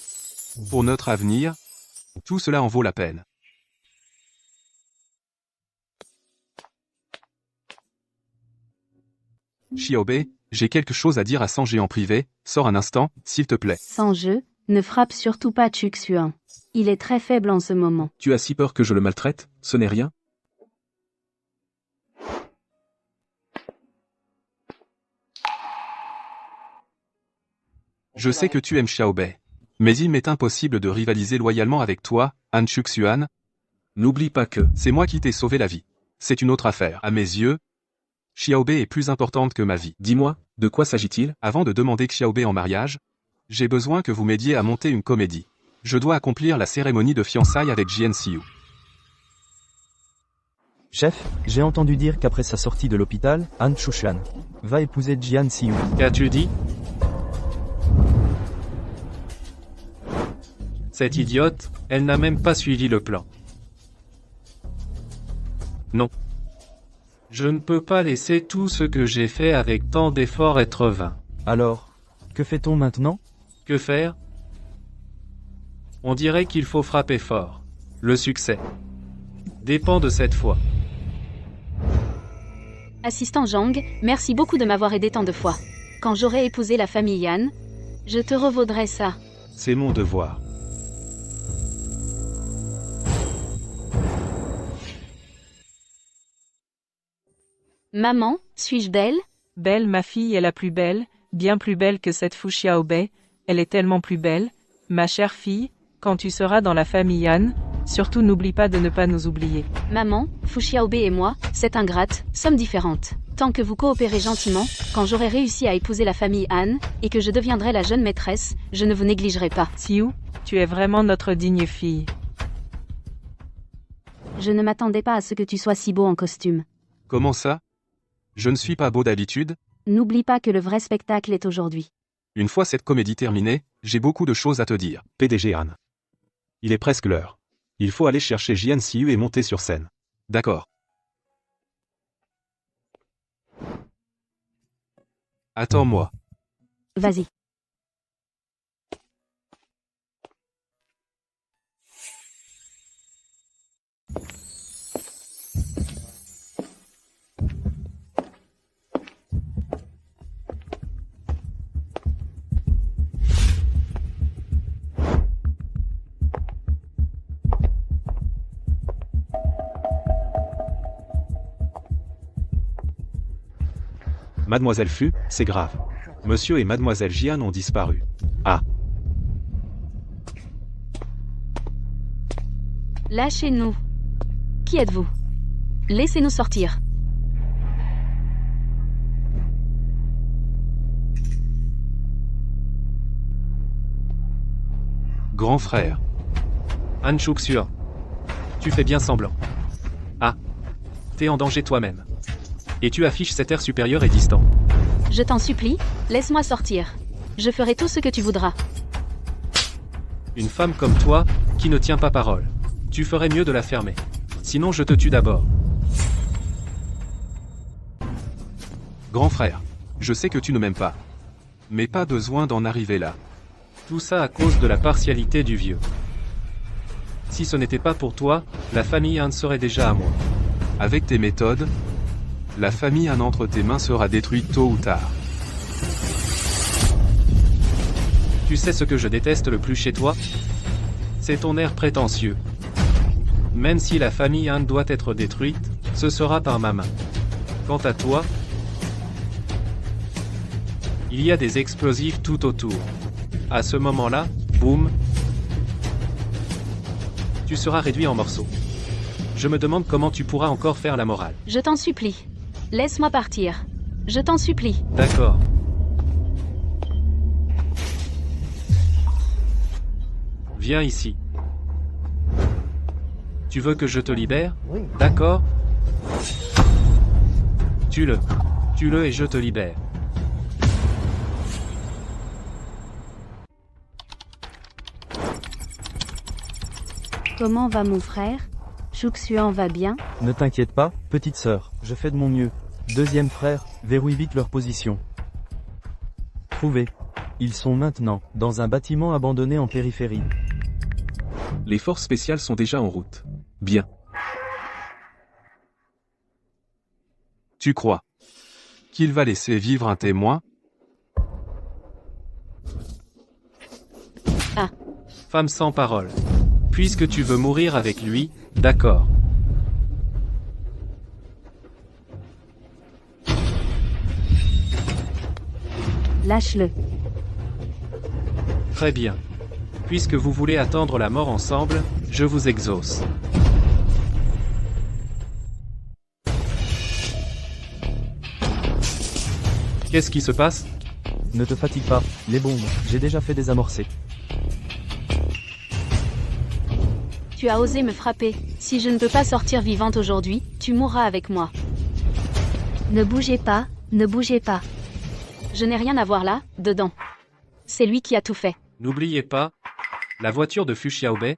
Pour notre avenir, tout cela en vaut la peine. Xiaobei, j'ai quelque chose à dire à Sanjay en privé, sors un instant, s'il te plaît. Sans jeu, ne frappe surtout pas Shuxuan. Il est très faible en ce moment. Tu as si peur que je le maltraite? Ce n'est rien? Je sais que tu aimes Xiaobei. Mais il m'est impossible de rivaliser loyalement avec toi, Han Shuxuan. N'oublie pas que c'est moi qui t'ai sauvé la vie. C'est une autre affaire. À mes yeux, Xiaobei est plus importante que ma vie. Dis-moi, de quoi s'agit-il? Avant de demander Xiaobei en mariage, j'ai besoin que vous m'aidiez à monter une comédie. Je dois accomplir la cérémonie de fiançailles avec Jian Xiu. Chef, j'ai entendu dire qu'après sa sortie de l'hôpital, Han Shuxuan va épouser Jian Xiu. Qu'as-tu dit? Cette idiote, elle n'a même pas suivi le plan. Non. Je ne peux pas laisser tout ce que j'ai fait avec tant d'efforts être vain. Alors, que fait-on maintenant? Que faire? On dirait qu'il faut frapper fort. Le succès dépend de cette fois. Assistant Zhang, merci beaucoup de m'avoir aidé tant de fois. Quand j'aurai épousé la famille Yan, je te revaudrai ça. C'est mon devoir. Maman, suis-je belle? Belle, ma fille est la plus belle, bien plus belle que cette Fu Xiaobei, elle est tellement plus belle. Ma chère fille, quand tu seras dans la famille Yan, surtout n'oublie pas de ne pas nous oublier. Maman, Fu Xiaobei et moi, cette ingrate, sommes différentes. Tant que vous coopérez gentiment, quand j'aurai réussi à épouser la famille Han, et que je deviendrai la jeune maîtresse, je ne vous négligerai pas. Xiu, tu es vraiment notre digne fille. Je ne m'attendais pas à ce que tu sois si beau en costume. Comment ça? Je ne suis pas beau d'habitude? N'oublie pas que le vrai spectacle est aujourd'hui. Une fois cette comédie terminée, j'ai beaucoup de choses à te dire. PDG Han. Il est presque l'heure. Il faut aller chercher Jian Xiu et monter sur scène. D'accord. Attends-moi. Vas-y. Mademoiselle Fu, c'est grave. Monsieur et Mademoiselle Jian ont disparu. Ah. Lâchez-nous. Qui êtes-vous? Laissez-nous sortir. Grand frère. Han Chuxian. Tu fais bien semblant. Ah. T'es en danger toi-même. Et tu affiches cet air supérieur et distant. Je t'en supplie, laisse-moi sortir. Je ferai tout ce que tu voudras. Une femme comme toi, qui ne tient pas parole. Tu ferais mieux de la fermer. Sinon je te tue d'abord. Grand frère. Je sais que tu ne m'aimes pas. Mais pas besoin d'en arriver là. Tout ça à cause de la partialité du vieux. Si ce n'était pas pour toi, la famille Han serait déjà à moi. Avec tes méthodes, la famille Han entre tes mains sera détruite tôt ou tard. Tu sais ce que je déteste le plus chez toi? C'est ton air prétentieux. Même si la famille Han doit être détruite, ce sera par ma main. Quant à toi, il y a des explosifs tout autour. À ce moment-là, boum, tu seras réduit en morceaux. Je me demande comment tu pourras encore faire la morale. Je t'en supplie. Laisse-moi partir. Je t'en supplie. D'accord. Viens ici. Tu veux que je te libère? D'accord. Tue-le. Tue-le et je te libère. Comment va mon frère? Chuxian va bien? Ne t'inquiète pas, petite sœur, je fais de mon mieux. Deuxième frère, verrouille vite leur position. Trouvés. Ils sont maintenant dans un bâtiment abandonné en périphérie. Les forces spéciales sont déjà en route. Bien. Tu crois qu'il va laisser vivre un témoin? Ah. Femme sans parole. Puisque tu veux mourir avec lui, d'accord. Lâche-le. Très bien. Puisque vous voulez attendre la mort ensemble, je vous exauce. Qu'est-ce qui se passe? Ne te fatigue pas, les bombes, j'ai déjà fait désamorcer. Tu as osé me frapper. Si je ne peux pas sortir vivante aujourd'hui, tu mourras avec moi. Ne bougez pas, ne bougez pas. Je n'ai rien à voir là, dedans. C'est lui qui a tout fait. N'oubliez pas, la voiture de Fu Xiaobei.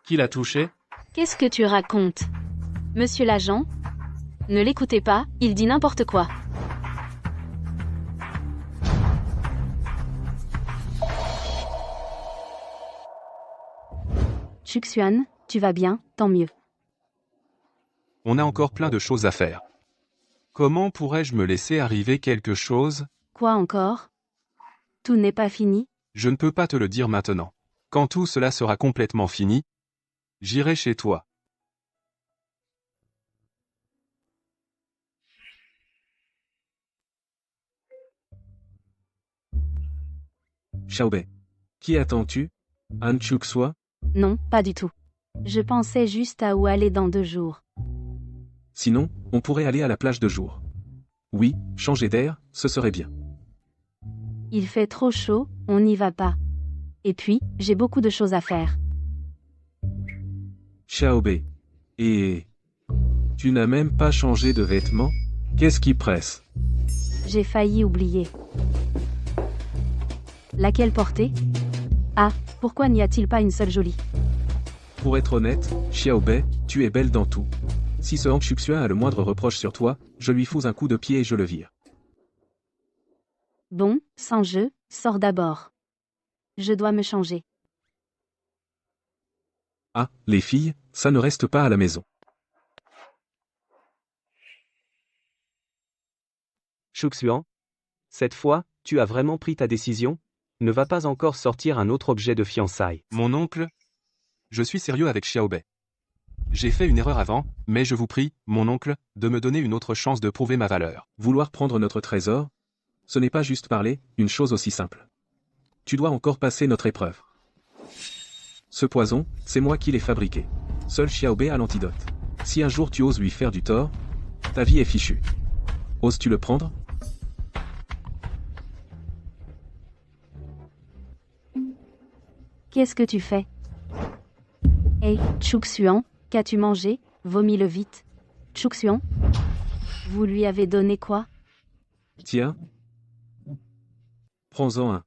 Qui l'a touchée? Qu'est-ce que tu racontes? Monsieur l'agent? Ne l'écoutez pas, il dit n'importe quoi. Chuxian, tu vas bien, tant mieux. On a encore plein de choses à faire. Comment pourrais-je me laisser arriver quelque chose? Quoi encore? Tout n'est pas fini? Je ne peux pas te le dire maintenant. Quand tout cela sera complètement fini, j'irai chez toi. Xiaobei. Qui attends-tu? Han Chuxian? Non, pas du tout. Je pensais juste à où aller dans 2 jours. Sinon, on pourrait aller à la plage de jour. Oui, changer d'air, ce serait bien. Il fait trop chaud, on n'y va pas. Et puis, j'ai beaucoup de choses à faire. Xiaobei. Et... tu n'as même pas changé de vêtements? Qu'est-ce qui presse? J'ai failli oublier. Laquelle porter? Ah, pourquoi n'y a-t-il pas une seule jolie? Pour être honnête, Xiaobei, tu es belle dans tout. Si ce Han Chuxian a le moindre reproche sur toi, je lui fous un coup de pied et je le vire. Bon, sans jeu, sors d'abord. Je dois me changer. Ah, les filles, ça ne reste pas à la maison. Shuxuan, cette fois, tu as vraiment pris ta décision? Ne va pas encore sortir un autre objet de fiançailles. Mon oncle, je suis sérieux avec Xiaobei. J'ai fait une erreur avant, mais je vous prie, mon oncle, de me donner une autre chance de prouver ma valeur. Vouloir prendre notre trésor, ce n'est pas juste parler, une chose aussi simple. Tu dois encore passer notre épreuve. Ce poison, c'est moi qui l'ai fabriqué. Seul Xiaobei a l'antidote. Si un jour tu oses lui faire du tort, ta vie est fichue. Oses-tu le prendre? Qu'est-ce que tu fais? Hé, Chouxuan, qu'as-tu mangé? Vomis-le vite. Chouxuan? Vous lui avez donné quoi? Tiens. Prends-en un.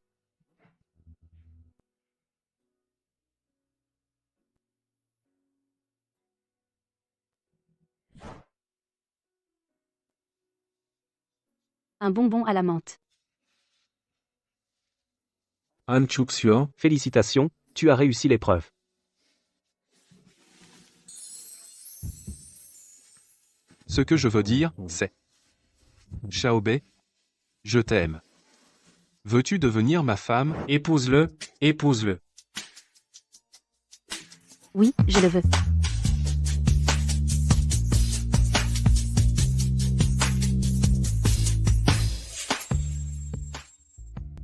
Un bonbon à la menthe. Han Chouxuan, Félicitations, tu as réussi l'épreuve. Ce que je veux dire, c'est... Xiaobei, je t'aime. Veux-tu devenir ma femme? Épouse-le, épouse-le. Oui, je le veux.